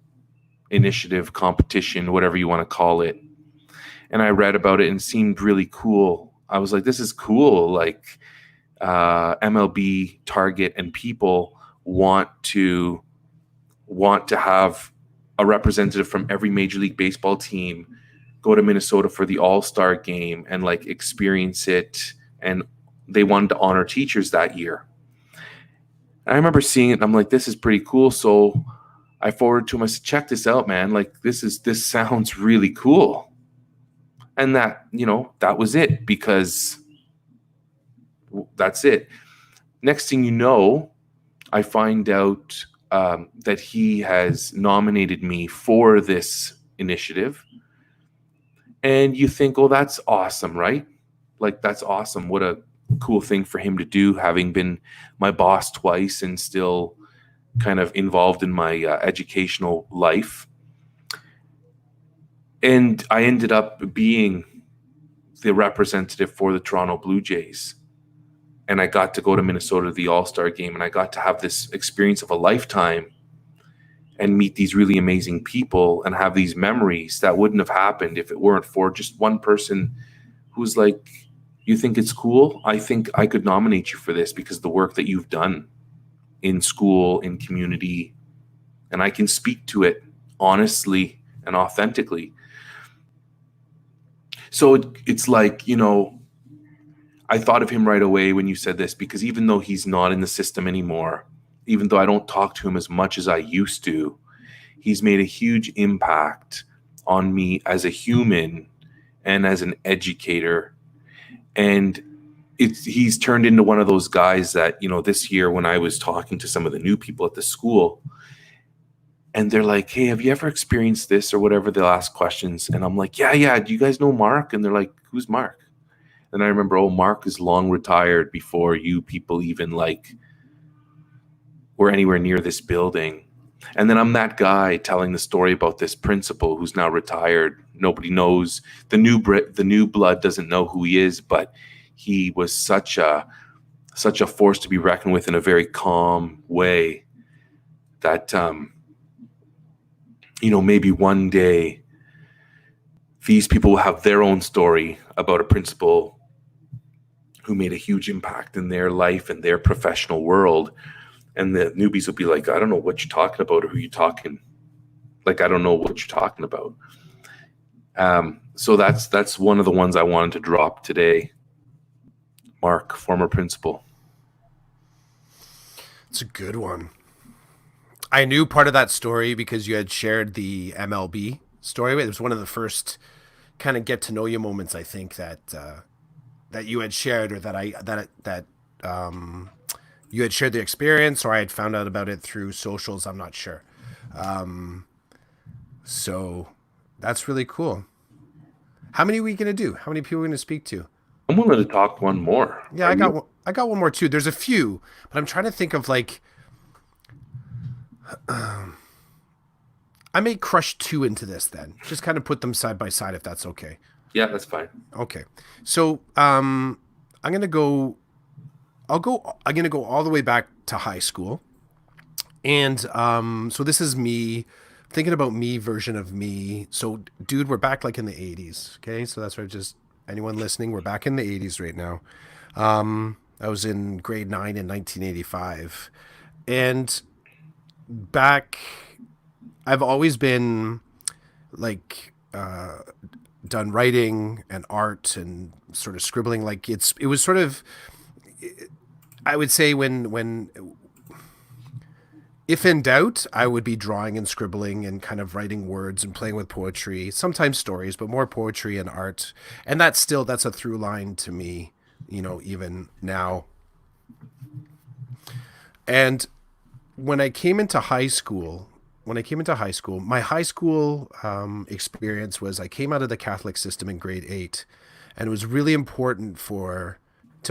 Initiative competition, whatever you want to call it. And I read about it and it seemed really cool. I was like, this is cool. Like MLB, Target, and People want to have a representative from every Major League Baseball team go to Minnesota for the All-Star game and like experience it. And they wanted to honor teachers that year. And I remember seeing it and I'm like, this is pretty cool. So I forwarded to him. I said, check this out, man. Like this sounds really cool. And that, that was it, because that's it. Next thing you know, I find out that he has nominated me for this initiative. And you think, oh, that's awesome, right? Like, that's awesome. What a cool thing for him to do, having been my boss twice and still kind of involved in my educational life. And I ended up being the representative for the Toronto Blue Jays. And I got to go to Minnesota to the All-Star game, and I got to have this experience of a lifetime and meet these really amazing people and have these memories that wouldn't have happened if it weren't for just one person who's like, you think it's cool? I think I could nominate you for this because of the work that you've done in school, in community, and I can speak to it honestly and authentically. So it's like, I thought of him right away when you said this, because even though he's not in the system anymore, even though I don't talk to him as much as I used to, he's made a huge impact on me as a human and as an educator. And he's turned into one of those guys that, this year when I was talking to some of the new people at the school, and they're like, hey, have you ever experienced this or whatever? They'll ask questions. And I'm like, yeah. Do you guys know Mark? And they're like, who's Mark? And I remember, Mark is long retired before you people even were anywhere near this building. And then I'm that guy telling the story about this principal who's now retired. Nobody knows. The new blood doesn't know who he is, but he was such a force to be reckoned with in a very calm way that, maybe one day these people will have their own story about a principal who made a huge impact in their life and their professional world. And the newbies will be like, I don't know what you're talking about, or who you're talking. Like, I don't know what you're talking about. So that's one of the ones I wanted to drop today. Mark, former principal. It's a good one. I knew part of that story because you had shared the MLB story. It was one of the first kind of get to know you moments, I think, that you had shared, or that you had shared the experience, or I had found out about it through socials. I'm not sure. So that's really cool. How many are we going to do? How many people are we going to speak to? I'm willing to talk one more. Yeah, I got one more too. There's a few, but I'm trying to think of I may crush two into this then. Just kind of put them side by side if that's okay. Yeah, that's fine. Okay. So I'm gonna go all the way back to high school. And so this is me thinking about me version of me. So dude, we're back in the 80s. Okay. So that's right. Just anyone listening, we're back in the 80s right now. I was in grade 9 in 1985. And I've always been done writing and art and sort of scribbling. It was sort of, I would say when if in doubt, I would be drawing and scribbling and kind of writing words and playing with poetry, sometimes stories, but more poetry and art. And that's a through line to me, even now. And when I came into high school, my high school experience was I came out of the Catholic system in grade 8, and it was really important to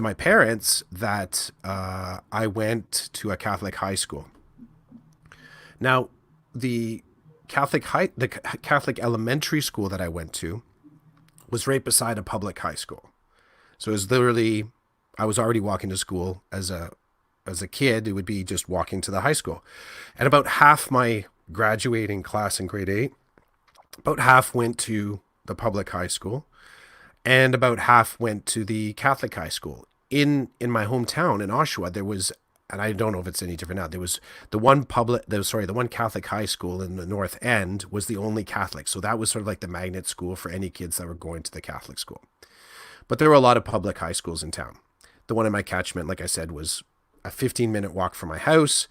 my parents that I went to a Catholic high school. Now, the Catholic elementary school that I went to was right beside a public high school, so it was literally, I was already walking to school as a kid. It would be just walking to the high school, and about half my graduating class in grade 8, about half went to the public high school, and about half went to the Catholic high school. In my hometown in Oshawa, there was, and I don't know if it's any different now, there was the one Catholic high school in the North End was the only Catholic. So that was sort of like the magnet school for any kids that were going to the Catholic school. But there were a lot of public high schools in town. The one in my catchment, like I said, was a 15-minute walk from my house.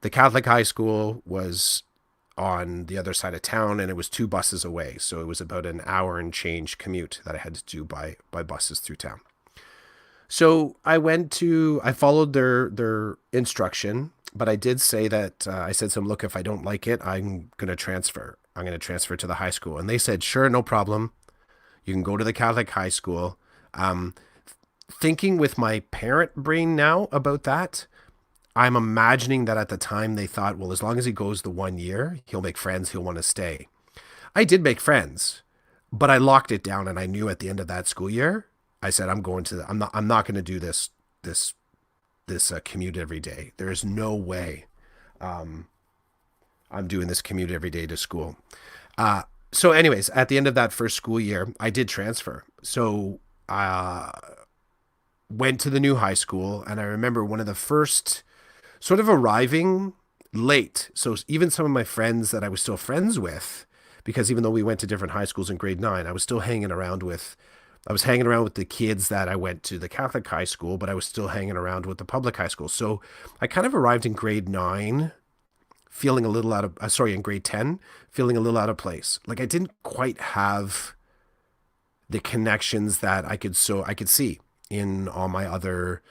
The Catholic high school was on the other side of town, and it was 2 buses away. So it was about an hour and change commute that I had to do by buses through town. So I followed their instruction, but I did say that I said to them, look, if I don't like it, I'm going to transfer. I'm going to transfer to the high school. And they said, sure, no problem. You can go to the Catholic high school. Um, Thinking with my parent brain now about that, I'm imagining that at the time they thought, well, as long as he goes the 1 year, he'll make friends, he'll want to stay. I did make friends, but I locked it down, and I knew at the end of that school year, I said, I'm not going to do this commute every day. There is no way I'm doing this commute every day to school. So anyways, at the end of that first school year, I did transfer. So went to the new high school, and I remember one of the first sort of arriving late. So even some of my friends that I was still friends with, because even though we went to different high schools in grade 9, I was hanging around with the kids that I went to the Catholic high school, but I was still hanging around with the public high school. So I kind of arrived in grade 9 feeling a little in grade 10, feeling a little out of place. Like I didn't quite have the connections that I could see in all my other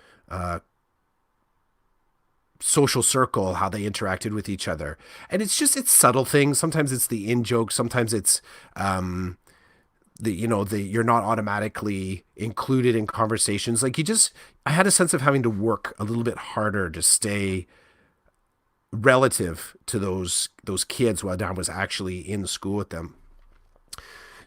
social circle, how they interacted with each other. And it's subtle things. Sometimes it's the in joke. Sometimes it's the you're not automatically included in conversations. Like I had a sense of having to work a little bit harder to stay relative to those kids while I was actually in school with them.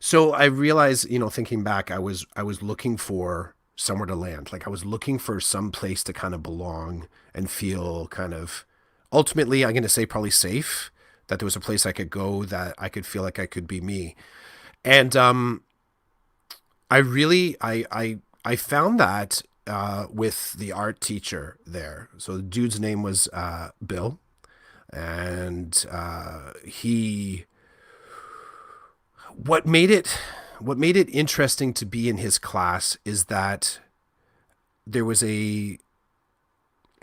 So I realized, thinking back, I was looking for somewhere to land. Like I was looking for some place to kind of belong and feel kind of ultimately, I'm going to say probably safe, that there was a place I could go that I could feel like I could be me. And I really I found that with the art teacher there. So the dude's name was Bill, and he what made it interesting to be in his class is that there was a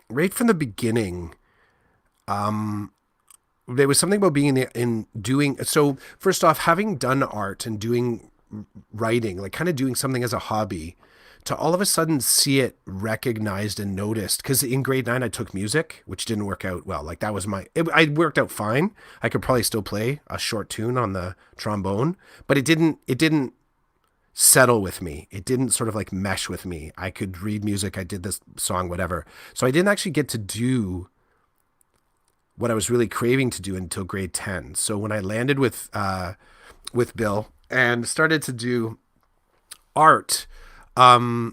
right from the beginning. There was something about being in doing. So first off, having done art and doing writing, like kind of doing something as a hobby, to all of a sudden see it recognized and noticed. Because in grade 9, I took music, which didn't work out well. Like that was I worked out fine. I could probably still play a short tune on the trombone, but it didn't settle with me. It didn't sort of like mesh with me. I could read music. I did this song, whatever. So I didn't actually get to do what I was really craving to do until grade 10. So when I landed with Bill and started to do art, I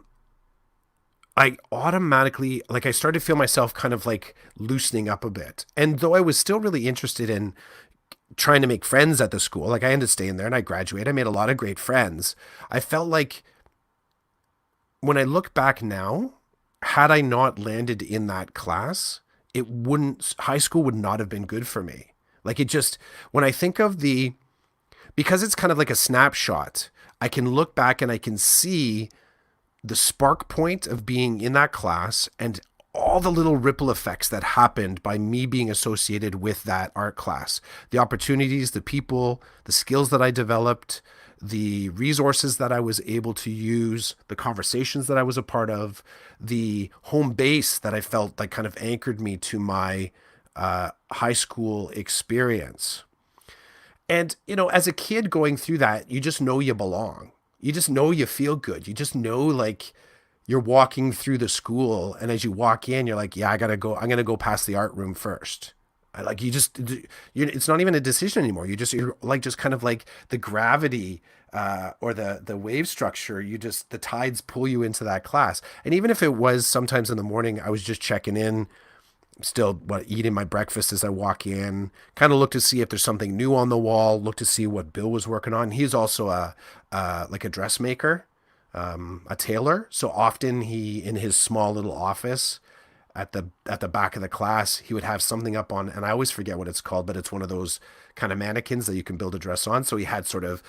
automatically, like, I started to feel myself kind of like loosening up a bit. And though I was still really interested in trying to make friends at the school, like I ended up staying there and I graduated. I made a lot of great friends. I felt like when I look back now, had I not landed in that class, high school would not have been good for me. Like it just, when I think of because it's kind of like a snapshot, I can look back and I can see the spark point of being in that class and all the little ripple effects that happened by me being associated with that art class. The opportunities, the people, the skills that I developed, the resources that I was able to use, the conversations that I was a part of, the home base that I felt like kind of anchored me to my high school experience. And, as a kid going through that, you just know you belong. You just know you feel good. You just know like you're walking through the school, and as you walk in, you're like, yeah, I gotta go. I'm gonna go past the art room first. It's not even a decision anymore. You're like just kind of like the gravity or the wave structure. The tides pull you into that class. And even if it was sometimes in the morning, I was just checking in, still eating my breakfast as I walk in, kind of look to see if there's something new on the wall, look to see what Bill was working on. He's also like a dressmaker, a tailor. So often in his small little office at the back of the class, he would have something up on, and I always forget what it's called, but it's one of those kind of mannequins that you can build a dress on. So he had sort of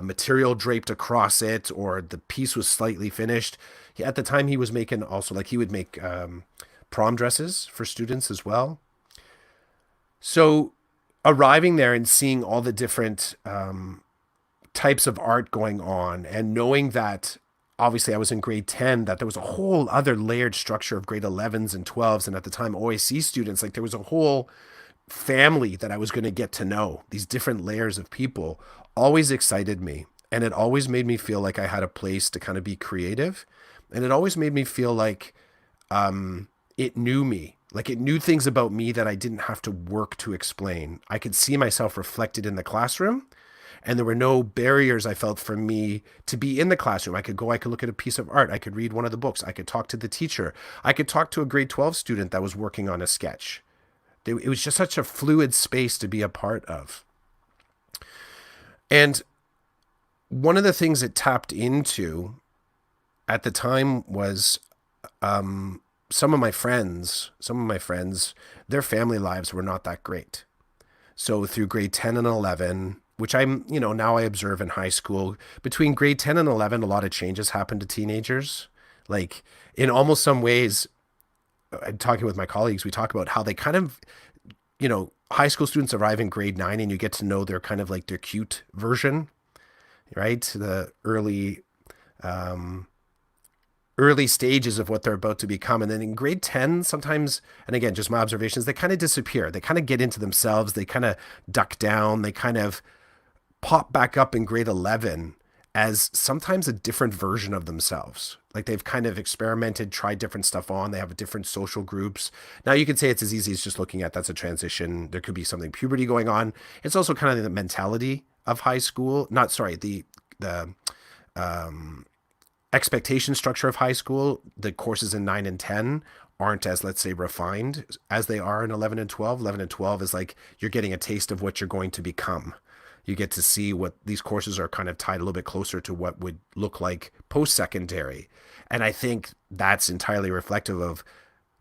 material draped across it, or the piece was slightly finished. At the time he was making also, like, he would make prom dresses for students as well. So arriving there and seeing all the different types of art going on, and knowing that obviously I was in grade 10, that there was a whole other layered structure of grade 11s and 12s. And at the time, OAC students, like there was a whole family that I was going to get to know, these different layers of people, always excited me. And it always made me feel like I had a place to kind of be creative. And it always made me feel like it knew me. Like it knew things about me that I didn't have to work to explain. I could see myself reflected in the classroom, and there were no barriers I felt for me to be in the classroom. I could go, I could look at a piece of art, I could read one of the books, I could talk to the teacher, I could talk to a grade 12 student that was working on a sketch. It was just such a fluid space to be a part of. And one of the things it tapped into at the time was some of my friends, their family lives were not that great. So through grade 10 and 11, which I'm, now I observe in high school, between grade 10 and 11, a lot of changes happen to teenagers. Like in almost some ways, talking with my colleagues, we talk about how they kind of, high school students arrive in grade 9 and you get to know their kind of like their cute version, right? The early stages of what they're about to become. And then in grade 10, sometimes, and again, just my observations, they kind of disappear. They kind of get into themselves. They kind of duck down. They kind of pop back up in grade 11 as sometimes a different version of themselves. Like they've kind of experimented, tried different stuff on. They have different social groups. Now you could say it's as easy as just looking at that's a transition. There could be something puberty going on. It's also kind of the mentality of high school. Not sorry, the expectation structure of high school. The courses in 9 and 10 aren't as, let's say, refined as they are in 11 and 12. 11 and 12 is like you're getting a taste of what you're going to become. You get to see what these courses are kind of tied a little bit closer to what would look like post-secondary. And I think that's entirely reflective of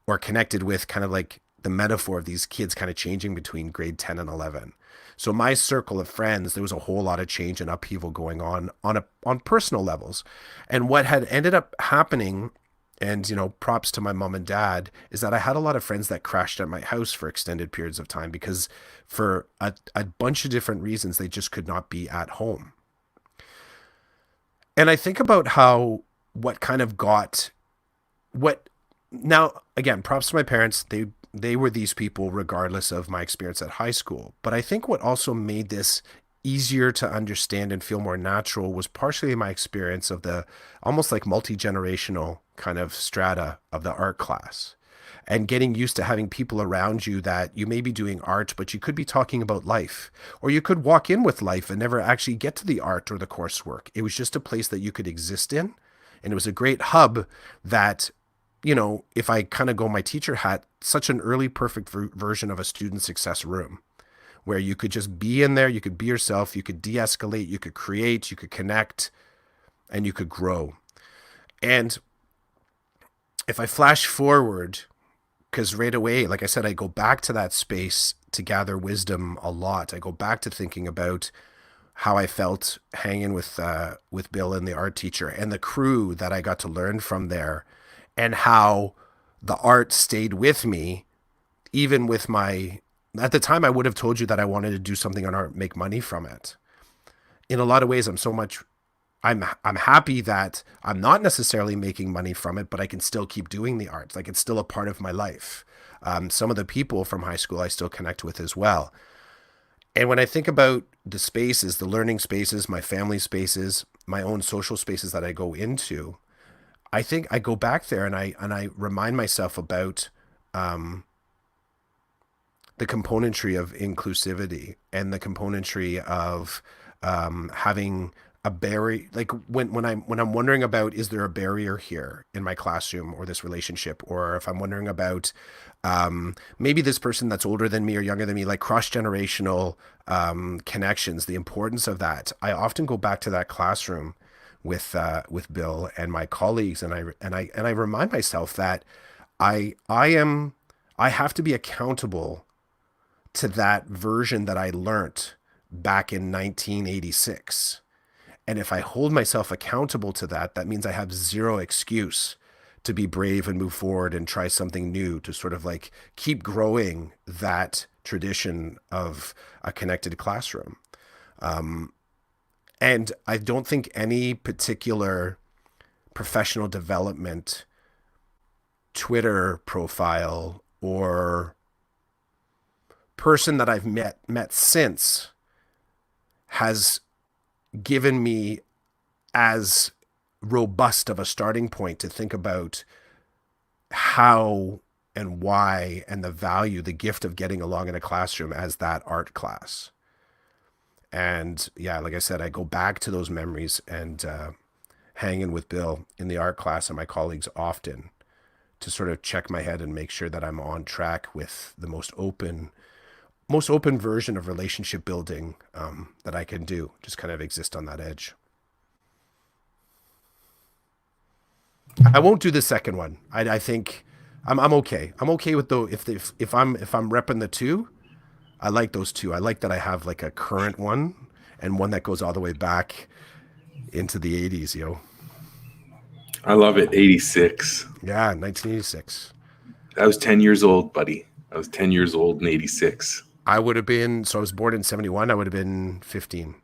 or connected with kind of like the metaphor of these kids kind of changing between grade 10 and 11. So my circle of friends, there was a whole lot of change and upheaval going on personal levels. And what had ended up happening, and props to my mom and dad, is that I had a lot of friends that crashed at my house for extended periods of time because for a bunch of different reasons they just could not be at home. And I think about how what kind of got what now again, props to my parents, they were these people regardless of my experience at high school. But I think what also made this easier to understand and feel more natural was partially my experience of the almost like multi-generational kind of strata of the art class, and getting used to having people around you that you may be doing art, but you could be talking about life, or you could walk in with life and never actually get to the art or the coursework. It was just a place that you could exist in. And it was a great hub that, if I kind of go my teacher hat, such an early perfect version of a student success room where you could just be in there, you could be yourself, you could de-escalate, you could create, you could connect, and you could grow. And if I flash forward, because right away, like I said, I go back to that space to gather wisdom a lot. I go back to thinking about how I felt hanging with Bill and the art teacher and the crew that I got to learn from there, and how the art stayed with me, even with at the time I would have told you that I wanted to do something on art, make money from it. In a lot of ways, I'm happy that I'm not necessarily making money from it, but I can still keep doing the art. Like it's still a part of my life. Some of the people from high school I still connect with as well. And when I think about the spaces, the learning spaces, my family spaces, my own social spaces that I go into, I think I go back there and I remind myself about the componentry of inclusivity and the componentry of having a barrier. Like when I'm wondering about, is there a barrier here in my classroom or this relationship, or if I'm wondering about maybe this person that's older than me or younger than me, like cross-generational connections, the importance of that. I often go back to that classroom with Bill and my colleagues, and I remind myself that I have to be accountable to that version that I learnt back in 1986. And if I hold myself accountable to that, that means I have zero excuse to be brave and move forward and try something new, to sort of like keep growing that tradition of a connected classroom. And I don't think any particular professional development Twitter profile or person that I've met since has given me as robust of a starting point to think about how and why and the value, the gift of getting along in a classroom as that art class. And yeah, like I said, I go back to those memories and hanging with Bill in the art class and my colleagues often to sort of check my head and make sure that I'm on track with the most open version of relationship building that I can do. Just kind of exist on that edge. I won't do the second one. I think I'm okay. I'm okay with though if I'm repping the two. I like those two. I like that I have like a current one and one that goes all the way back into the 80s, I love it. 86. Yeah, 1986. I was 10 years old, buddy. I was 10 years old in 86. I would have been, so I was born in 71. I would have been 15.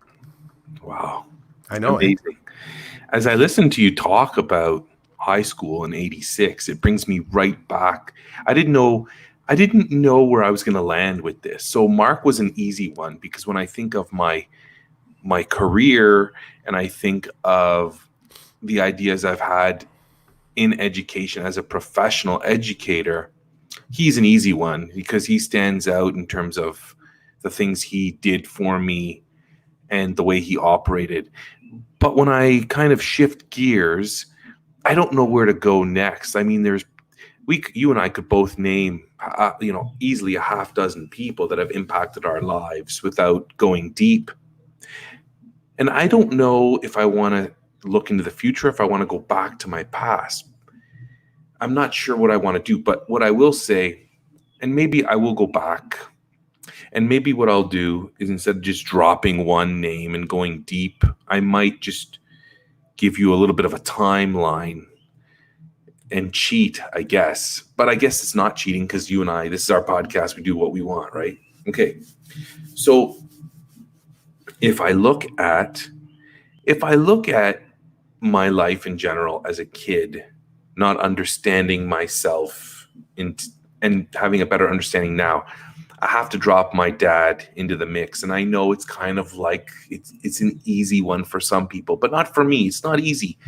Wow. I know. Amazing. As I listen to you talk about high school in 86, it brings me right back. I didn't know where I was going to land with this. So Mark was an easy one because when I think of my career and I think of the ideas I've had in education as a professional educator, he's an easy one because he stands out in terms of the things he did for me and the way he operated. But when I kind of shift gears, I don't know where to go next. I mean, you and I could both name, easily a half dozen people that have impacted our lives without going deep. And I don't know if I want to look into the future, if I want to go back to my past. I'm not sure what I want to do, but what I will say, and maybe I will go back, and maybe what I'll do is instead of just dropping one name and going deep, I might just give you a little bit of a timeline and cheat, I guess. But I guess it's not cheating because you and I, this is our podcast, we do what we want, right? Okay. So if I look at my life in general as a kid, not understanding myself and having a better understanding now, I have to drop my dad into the mix. And I know it's kind of like it's an easy one for some people, but not for me. It's not easy.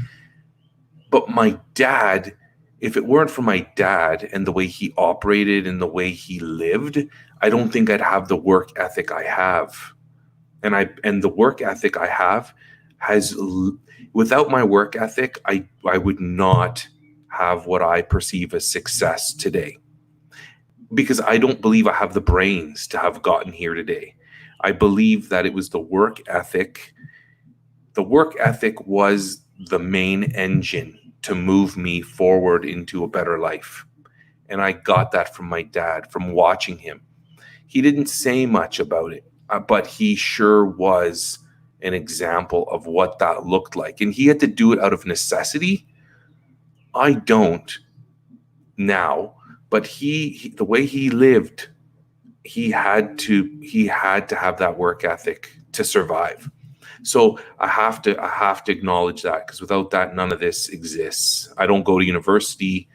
But my dad, if it weren't for my dad and the way he operated and the way he lived, I don't think I'd have the work ethic I have. And the work ethic I have without my work ethic, I would not have what I perceive as success today. Because I don't believe I have the brains to have gotten here today. I believe that it was the work ethic. The work ethic was the main engine to move me forward into a better life. And I got that from my dad, from watching him. He didn't say much about it, but he sure was an example of what that looked like. And he had to do it out of necessity. I don't now, but he the way he lived, he had to have that work ethic to survive. So I have to acknowledge that, because without that, none of this exists. I don't go to university.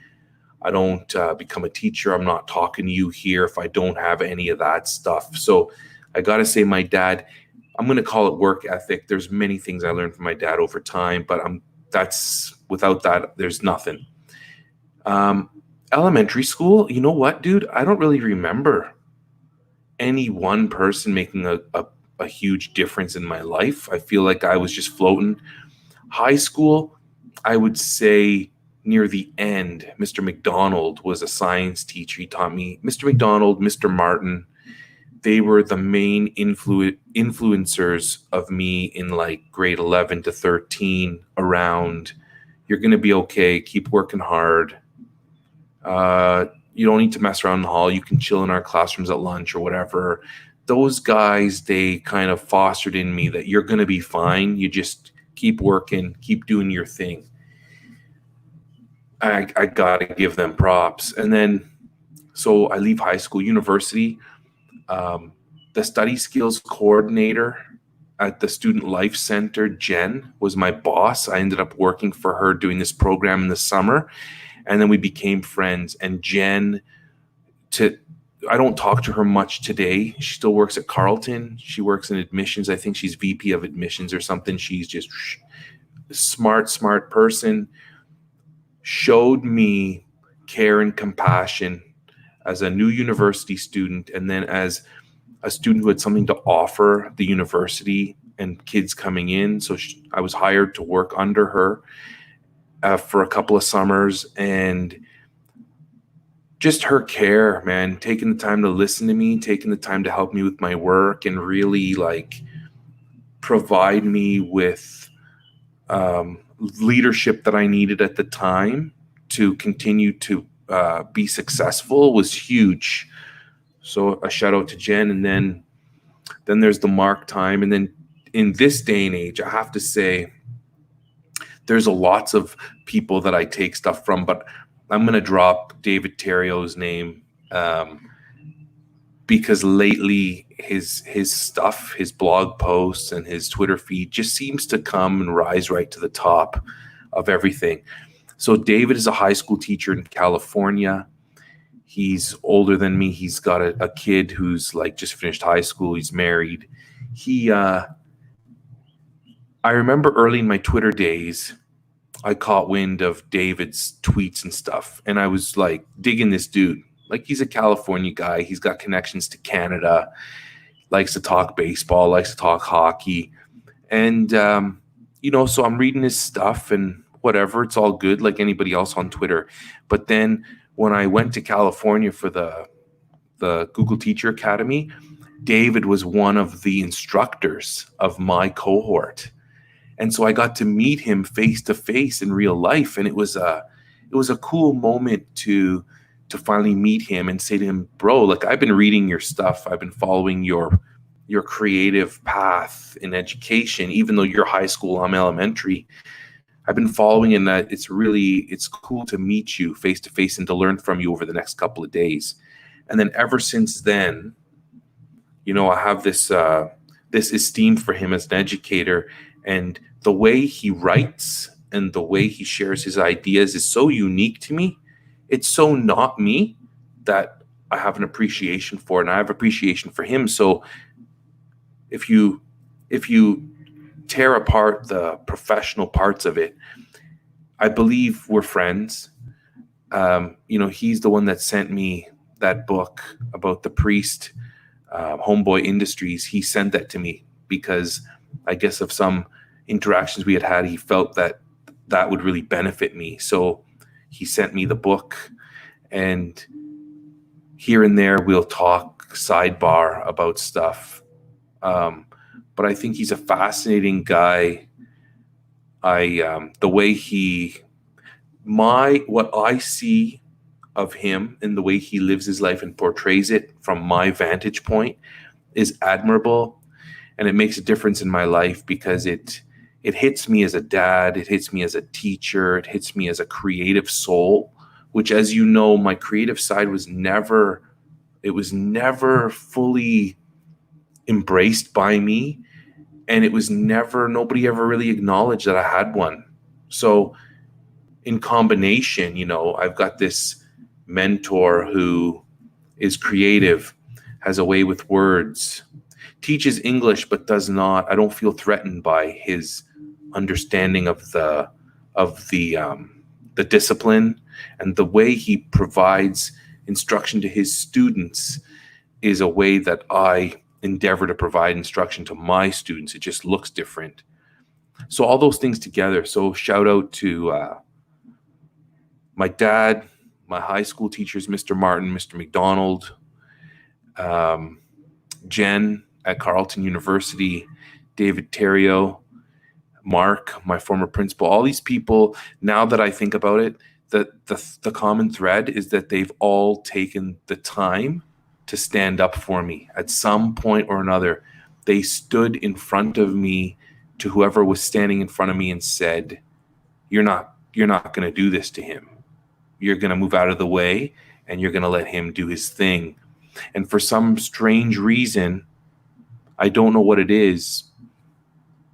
I don't become a teacher. I'm not talking to you here if I don't have any of that stuff. So I got to say, my dad, I'm going to call it work ethic. There's many things I learned from my dad over time, but without that, there's nothing. Elementary school, you know what, dude? I don't really remember any one person making a huge difference in my life. I feel like I was just floating. High school, I would say near the end, Mr. McDonald was a science teacher. He taught me, Mr. McDonald, Mr. Martin. They were the main influencers of me in like grade 11 to 13 around, you're going to be okay. Keep working hard. You don't need to mess around in the hall. You can chill in our classrooms at lunch or whatever. Those guys, they kind of fostered in me that you're going to be fine. You just keep working, keep doing your thing. I got to give them props. And then, so I leave high school, university. Um, the study skills coordinator at the Student Life Center, Jen, was my boss. I ended up working for her doing this program in the summer, and then we became friends. And Jen, to I don't talk to her much today. She still works at Carleton. She works in admissions. I think she's VP of admissions or something. She's just smart person. Showed me care and compassion as a new university student, and then as a student who had something to offer the university and kids coming in. So I was hired to work under her for a couple of summers, and just her care, man, taking the time to listen to me, taking the time to help me with my work, and really like provide me with leadership that I needed at the time to continue to be successful was huge. So a shout out to Jen. And then there's the Mark time. And then in this day and age, I have to say there's lots of people that I take stuff from, but I'm going to drop David Terrio's name because lately his stuff, his blog posts and his Twitter feed just seems to come and rise right to the top of everything. So David is a high school teacher in California. He's older than me. He's got a kid who's like just finished high school. He's married. I remember early in my Twitter days, I caught wind of David's tweets and stuff. And I was like digging this dude. Like, he's a California guy. He's got connections to Canada, likes to talk baseball, likes to talk hockey. And, so I'm reading his stuff and whatever. It's all good like anybody else on Twitter. But then when I went to California for the Google Teacher Academy, David was one of the instructors of my cohort. And so I got to meet him face to face in real life. And it was a cool moment to finally meet him and say to him, bro, like, I've been reading your stuff. I've been following your creative path in education, even though you're high school, I'm elementary. I've been following, and that it's cool to meet you face to face and to learn from you over the next couple of days. And then ever since then, I have this esteem for him as an educator, and the way he writes and the way he shares his ideas is so unique to me. It's so not me that I have an appreciation for it, and I have appreciation for him. So if you tear apart the professional parts of it, I believe we're friends. He's the one that sent me that book about the priest, Homeboy Industries. He sent that to me because I guess of some interactions we had, he felt that would really benefit me. So he sent me the book, and here and there we'll talk sidebar about stuff. But I think he's a fascinating guy. The way what I see of him and the way he lives his life and portrays it from my vantage point is admirable. And it makes a difference in my life because it hits me as a dad, it hits me as a teacher, it hits me as a creative soul, which, as you know, my creative side was never fully embraced by me. And it was nobody ever really acknowledged that I had one. So in combination, I've got this mentor who is creative, has a way with words, teaches English, but I don't feel threatened by his understanding of the discipline, and the way he provides instruction to his students is a way that I endeavor to provide instruction to my students. It just looks different. So all those things together. So shout out to my dad, my high school teachers, Mr. Martin, Mr. McDonald, Jen at Carleton University, David Terrio, Mark, my former principal. All these people, now that I think about it, the common thread is that they've all taken the time to stand up for me at some point or another. They stood in front of me to whoever was standing in front of me and said, you're not going to do this to him. You're going to move out of the way and you're going to let him do his thing. And for some strange reason, I don't know what it is,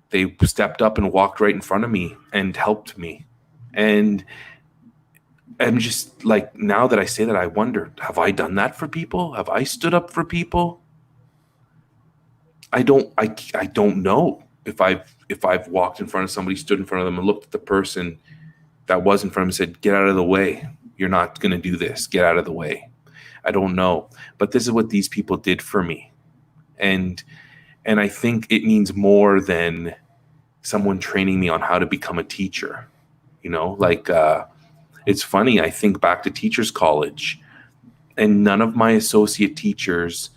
they stepped up and walked right in front of me and helped me. And I'm just like, now that I say that, I wonder, have I done that for people? Have I stood up for people? I don't know if I've walked in front of somebody, stood in front of them and looked at the person that was in front of him and said, get out of the way. You're not going to do this. Get out of the way. I don't know. But this is what these people did for me. And I think it means more than someone training me on how to become a teacher. Like it's funny. I think back to teachers college, and none of my associate teachers,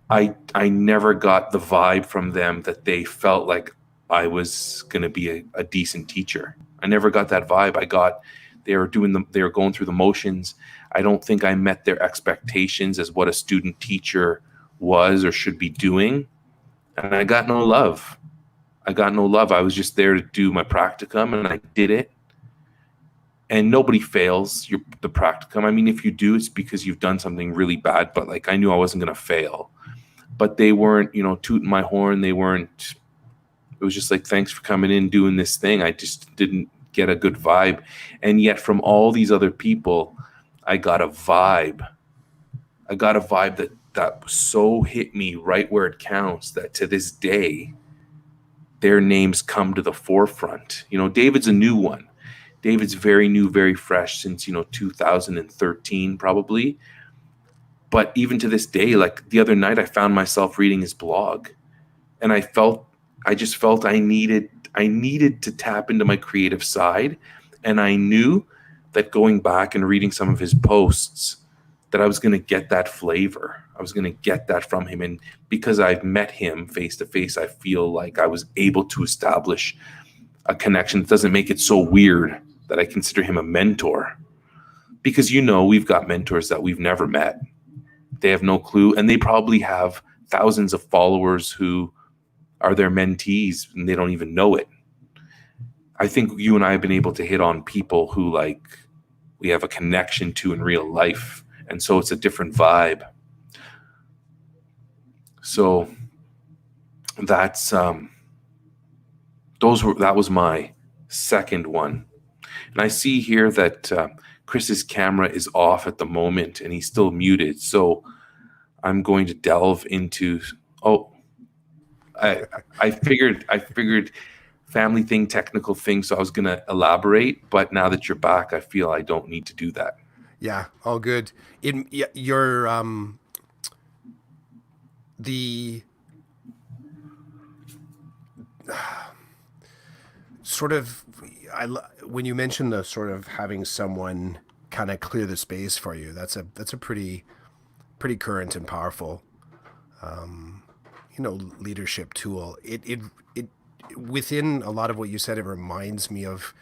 I never got the vibe from them that they felt like I was going to be a decent teacher. I never got that vibe. I got they were going through the motions. I don't think I met their expectations as what a student teacher was or should be doing. And I got no love. I got no love. I was just there to do my practicum, and I did it. And nobody fails the practicum. I mean, if you do, it's because you've done something really bad. But like, I knew I wasn't going to fail. But they weren't, tooting my horn. They weren't. It was just like, thanks for coming in, doing this thing. I just didn't get a good vibe. And yet, from all these other people, I got a vibe. I got a vibe that so hit me right where it counts that to this day, their names come to the forefront. David's a new one. David's very new, very fresh since, 2013 probably. But even to this day, like the other night, I found myself reading his blog, and I just felt I needed to tap into my creative side. And I knew that going back and reading some of his posts, that I was going to get that flavor. I was going to get that from him. And because I've met him face to face, I feel like I was able to establish a connection that doesn't make it so weird that I consider him a mentor. Because, we've got mentors that we've never met. They have no clue. And they probably have thousands of followers who are their mentees and they don't even know it. I think you and I have been able to hit on people who we have a connection to in real life. And so it's a different vibe. So that's that was my second one. And I see here that Chris's camera is off at the moment and he's still muted. So I'm going to delve into I figured family thing, technical thing, so I was going to elaborate, but now that you're back, I feel I don't need to do that. Yeah, all good. Your the sort of when you mention the sort of having someone kind of clear the space for you, that's a pretty current and powerful leadership tool. It within a lot of what you said, it reminds me of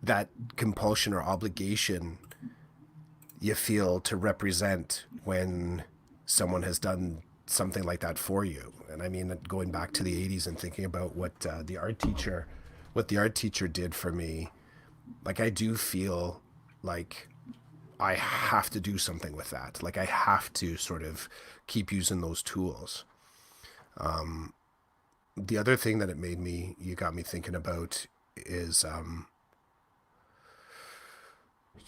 that compulsion or obligation you feel to represent when someone has done something like that for you. And I mean, going back to the 80s and thinking about what the art teacher did for me, like I do feel like I have to do something with that. Like I have to sort of keep using those tools. The other thing that you got me thinking about is,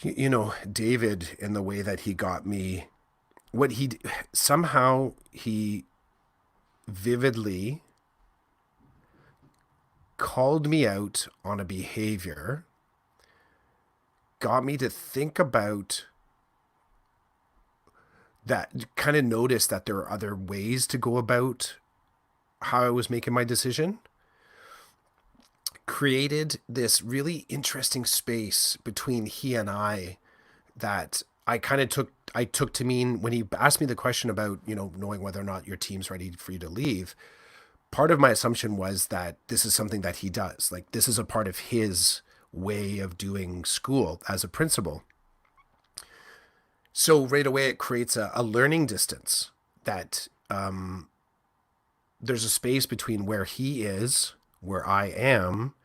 David, in the way that he got me, somehow he vividly called me out on a behavior, got me to think about that, kind of notice that there are other ways to go about how I was making my decision, created this really interesting space between he and I that I kind of took to mean, when he asked me the question about, knowing whether or not your team's ready for you to leave, part of my assumption was that this is something that he does. Like this is a part of his way of doing school as a principal. So right away it creates a learning distance that there's a space between where he is, where I am,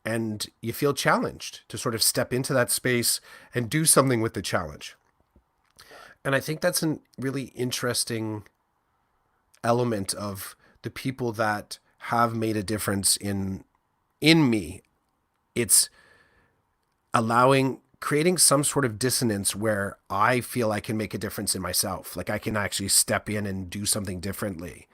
and you feel challenged to sort of step into that space and do something with the challenge. And I think that's a really interesting element of the people that have made a difference in me. It's allowing creating some sort of dissonance where I feel I can make a difference in myself. Like I can actually step in and do something differently.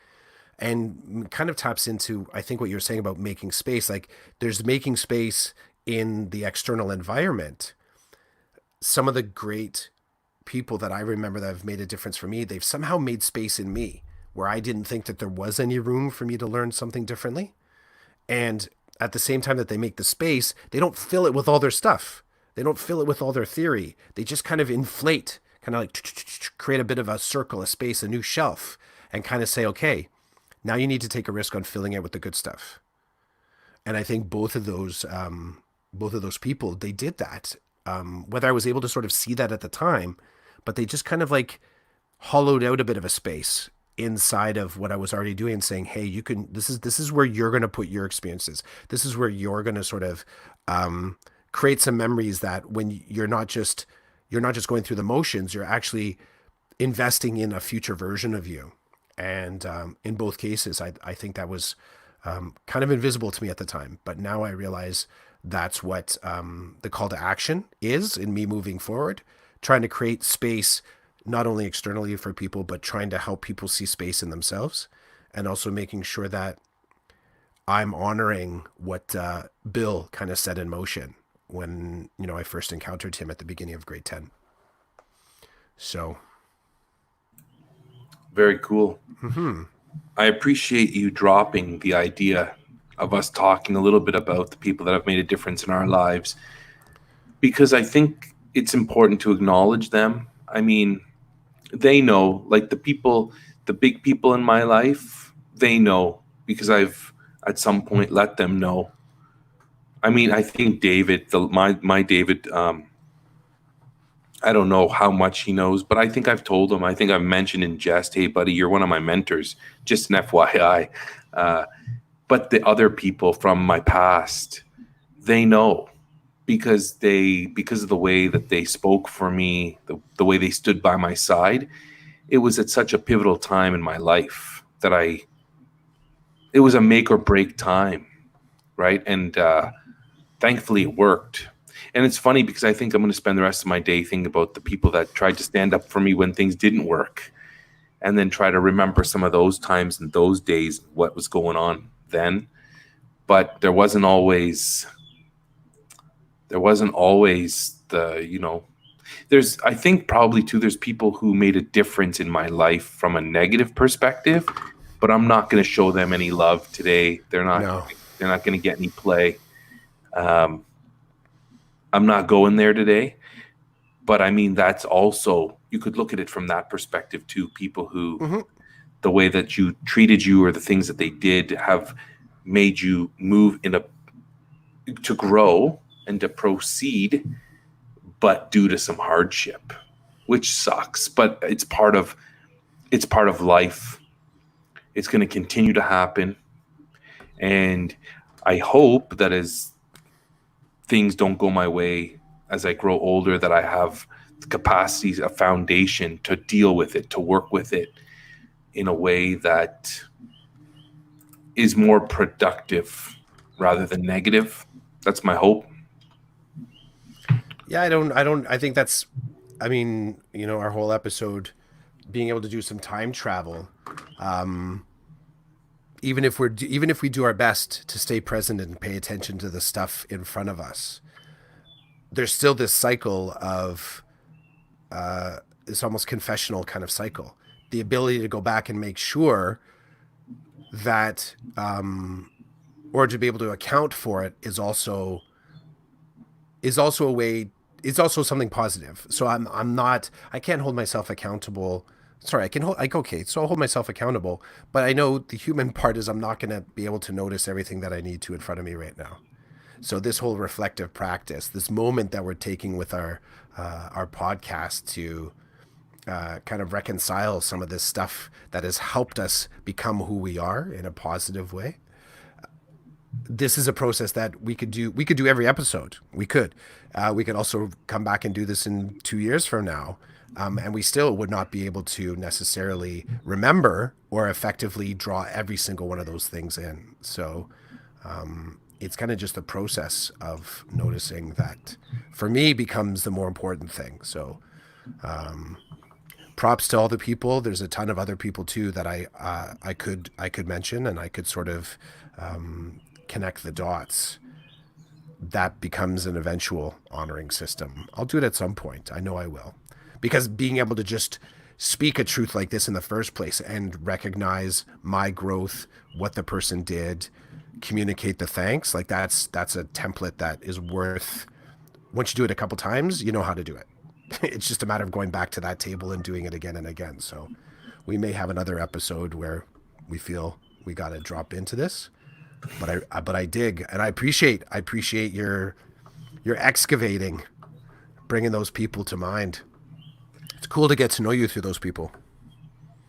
And kind of taps into, I think, what you're saying about making space. Like there's making space in the external environment. Some of the great people that I remember that have made a difference for me, they've somehow made space in me where I didn't think that there was any room for me to learn something differently. And at the same time that they make the space, they don't fill it with all their stuff. They don't fill it with all their theory. They just kind of inflate, kind of like create a bit of a circle, a space, a new shelf, and kind of say, okay, now you need to take a risk on filling it with the good stuff. And I think both of those people, they did that. Whether I was able to sort of see that at the time, but they just kind of like hollowed out a bit of a space inside of what I was already doing, saying, "Hey, you can. This is where you're going to put your experiences. This is where you're going to sort of create some memories that when you're not just going through the motions, you're actually investing in a future version of you." And in both cases, I think that was kind of invisible to me at the time, but now I realize that's what the call to action is in me moving forward, trying to create space not only externally for people, but trying to help people see space in themselves, and also making sure that I'm honoring what Bill kind of set in motion when I first encountered him at the beginning of grade 10. So Very cool. I appreciate you dropping the idea of us talking a little bit about the people that have made a difference in our lives, because I think it's important to acknowledge them. I mean, they know, like the big people in my life, they know because I've at some point let them know. I mean, I think David, my David, I don't know how much he knows, but I think I've told him. I think I've mentioned in jest, "Hey, buddy, you're one of my mentors." Just an FYI. Uh, but the other people from my past, they know because of the way that they spoke for me, the way they stood by my side. It was at such a pivotal time in my life that it was a make or break time, right? And thankfully it worked. And it's funny because I think I'm going to spend the rest of my day thinking about the people that tried to stand up for me when things didn't work, and then try to remember some of those times and those days, what was going on then. But there wasn't always there's, I think probably too, there's people who made a difference in my life from a negative perspective, but I'm not going to show them any love today. no, They're not going to get any play. Um, I'm not going there today, but I mean, that's also, you could look at it from that perspective too. People who, mm-hmm. the way that you treated you or the things that they did have made you move to grow and to proceed, but due to some hardship, which sucks, but it's part of life. It's going to continue to happen. And I hope that as things don't go my way as I grow older, that I have the capacity, a foundation to deal with it, to work with it in a way that is more productive rather than negative. That's my hope. Yeah, I think that's, I mean, our whole episode being able to do some time travel, um, even if we do our best to stay present and pay attention to the stuff in front of us, there's still this cycle of this almost confessional kind of cycle. The ability to go back and make sure that, or to be able to account for it, is also a way. It's also something positive. So I'm not. I can't hold myself accountable. Sorry, I can hold. Like, okay, so I'll hold myself accountable, but I know the human part is I'm not going to be able to notice everything that I need to in front of me right now. So this whole reflective practice, this moment that we're taking with our podcast to kind of reconcile some of this stuff that has helped us become who we are in a positive way. this is a process that we could do. We could do every episode. We could also come back and do this in 2 years from now. And we still would not be able to necessarily remember or effectively draw every single one of those things in. So it's kind of just the process of noticing that for me becomes the more important thing. So props to all the people. There's a ton of other people too that I could mention, and I could sort of connect the dots. That becomes an eventual honoring system. I'll do it at some point. I know I will. Because being able to just speak a truth like this in the first place and recognize my growth, what the person did, communicate the thanks, like that's a template that is worth, once you do it a couple times, you know how to do it. It's just a matter of going back to that table and doing it again and again. So we may have another episode where we feel we got to drop into this, but I dig, and I appreciate your excavating, bringing those people to mind. It's cool to get to know you through those people.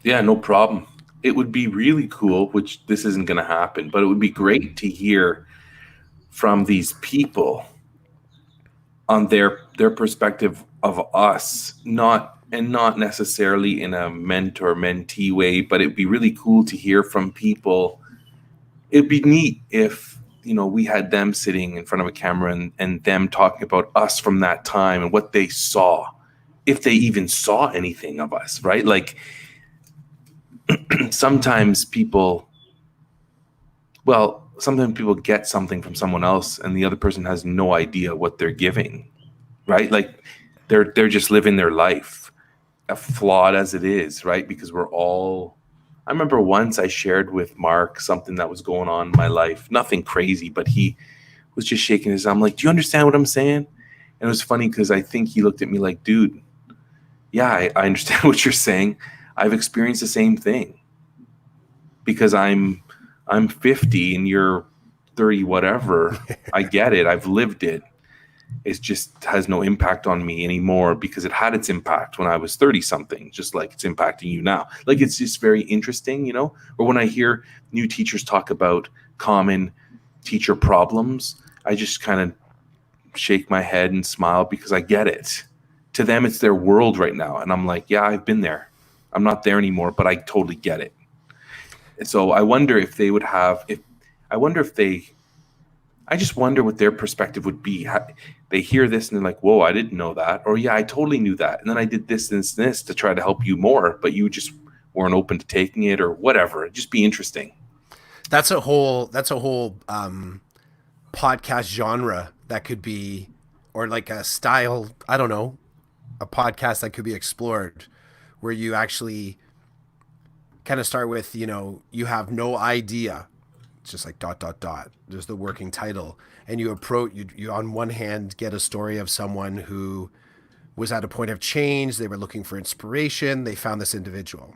Yeah, no problem. It would be really cool, which this isn't going to happen, but it would be great to hear from these people on their perspective of us, not necessarily in a mentor mentee way, but it'd be really cool to hear from people. It'd be neat if we had them sitting in front of a camera and them talking about us from that time and what they saw, if they even saw anything of us, right? Like sometimes people get something from someone else and the other person has no idea what they're giving, right? Like they're just living their life, flawed as it is, right? Because I remember once I shared with Mark something that was going on in my life, nothing crazy, but he was just shaking his head. I'm like, do you understand what I'm saying? And it was funny because I think he looked at me like, dude, yeah, I understand what you're saying. I've experienced the same thing because I'm 50 and you're 30, whatever. I get it. I've lived it. It just has no impact on me anymore because it had its impact when I was 30 something, just like it's impacting you now. Like, it's just very interesting, or when I hear new teachers talk about common teacher problems, I just kind of shake my head and smile because I get it. To them, it's their world right now. And I'm like, yeah, I've been there. I'm not there anymore, but I totally get it. And so I wonder if they would have, I just wonder what their perspective would be. They hear this and they're like, whoa, I didn't know that. Or yeah, I totally knew that. And then I did this and this to try to help you more, but you just weren't open to taking it or whatever. It'd just be interesting. That's a whole podcast genre that could be, or like a style, I don't know, a podcast that could be explored where you actually kind of start with, you have no idea. It's just like ... There's the working title. And you approach, you on one hand get a story of someone who was at a point of change. They were looking for inspiration. They found this individual.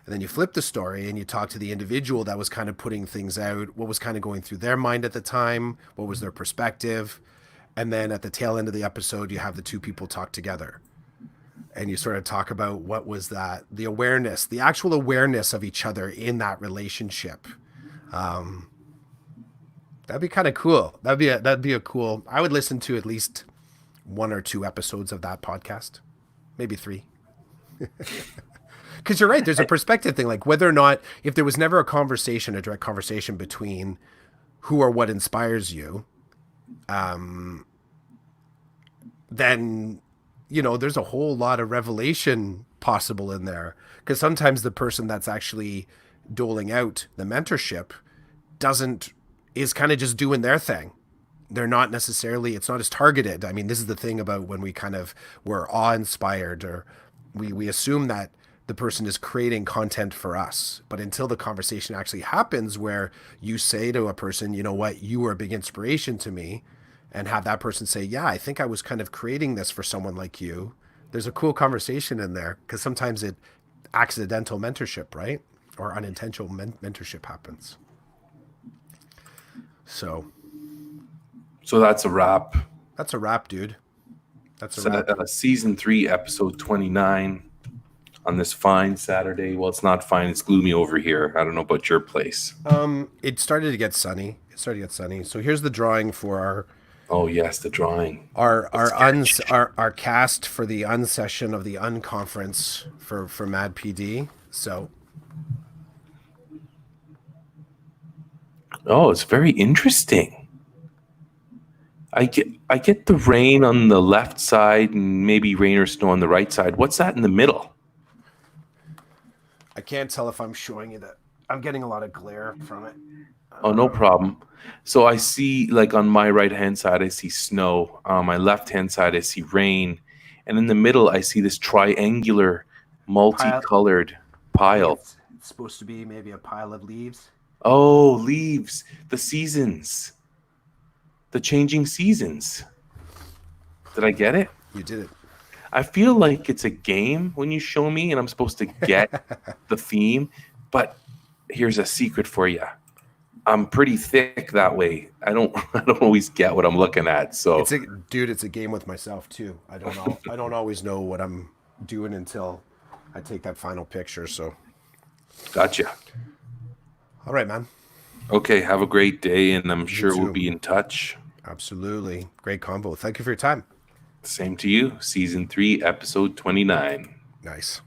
And then you flip the story and you talk to the individual that was kind of putting things out, what was kind of going through their mind at the time, what was their perspective. And then at the tail end of the episode, you have the two people talk together. And you sort of talk about what was that, the awareness, the actual awareness of each other in that relationship. That'd be kind of cool. That'd be a cool. I would listen to at least 1 or 2 episodes of that podcast, maybe 3. Because you're right. There's a perspective thing, like whether or not, if there was never a direct conversation between who or what inspires you, then there's a whole lot of revelation possible in there. Because sometimes the person that's actually doling out the mentorship is kind of just doing their thing. They're not necessarily, it's not as targeted. I mean, this is the thing about when we're awe-inspired, or we assume that the person is creating content for us. But until the conversation actually happens where you say to a person, you know what, you were a big inspiration to me, and have that person say, yeah, I think I was kind of creating this for someone like you. There's a cool conversation in there, because sometimes accidental mentorship, right? Or unintentional mentorship happens. So that's a wrap. That's a wrap, dude. That's a wrap. Season 3, episode 29 on this fine Saturday. Well, it's not fine. It's gloomy over here. I don't know about your place. It started to get sunny. starting to get sunny. So here's the drawing for Oh yes, the drawing. our cast for the unsession of the unconference for Mad PD. So Oh, it's very interesting. I get the rain on the left side and maybe rain or snow on the right side. What's that in the middle? I can't tell if I'm showing you that. I'm getting a lot of glare from it. Oh, no problem. So I see, like on my right hand side, I see snow. On my left hand side, I see rain, and in the middle, I see this triangular, Pile. multicolored I think pile. it's supposed to be maybe a pile of leaves. Oh, leaves, the seasons, the changing seasons. Did I get it? You did it. I feel like it's a game when you show me, and I'm supposed to get the theme. But here's a secret for you. I'm pretty thick that way. I don't I don't always get what I'm looking at. So It's a game with myself too. I don't know. I don't always know what I'm doing until I take that final picture. So, gotcha. all right, man. Okay, have a great day, and I'm sure we'll too. be in touch. Absolutely. Great combo. Thank you for your time. Same to you. Season 3, episode 29. Nice.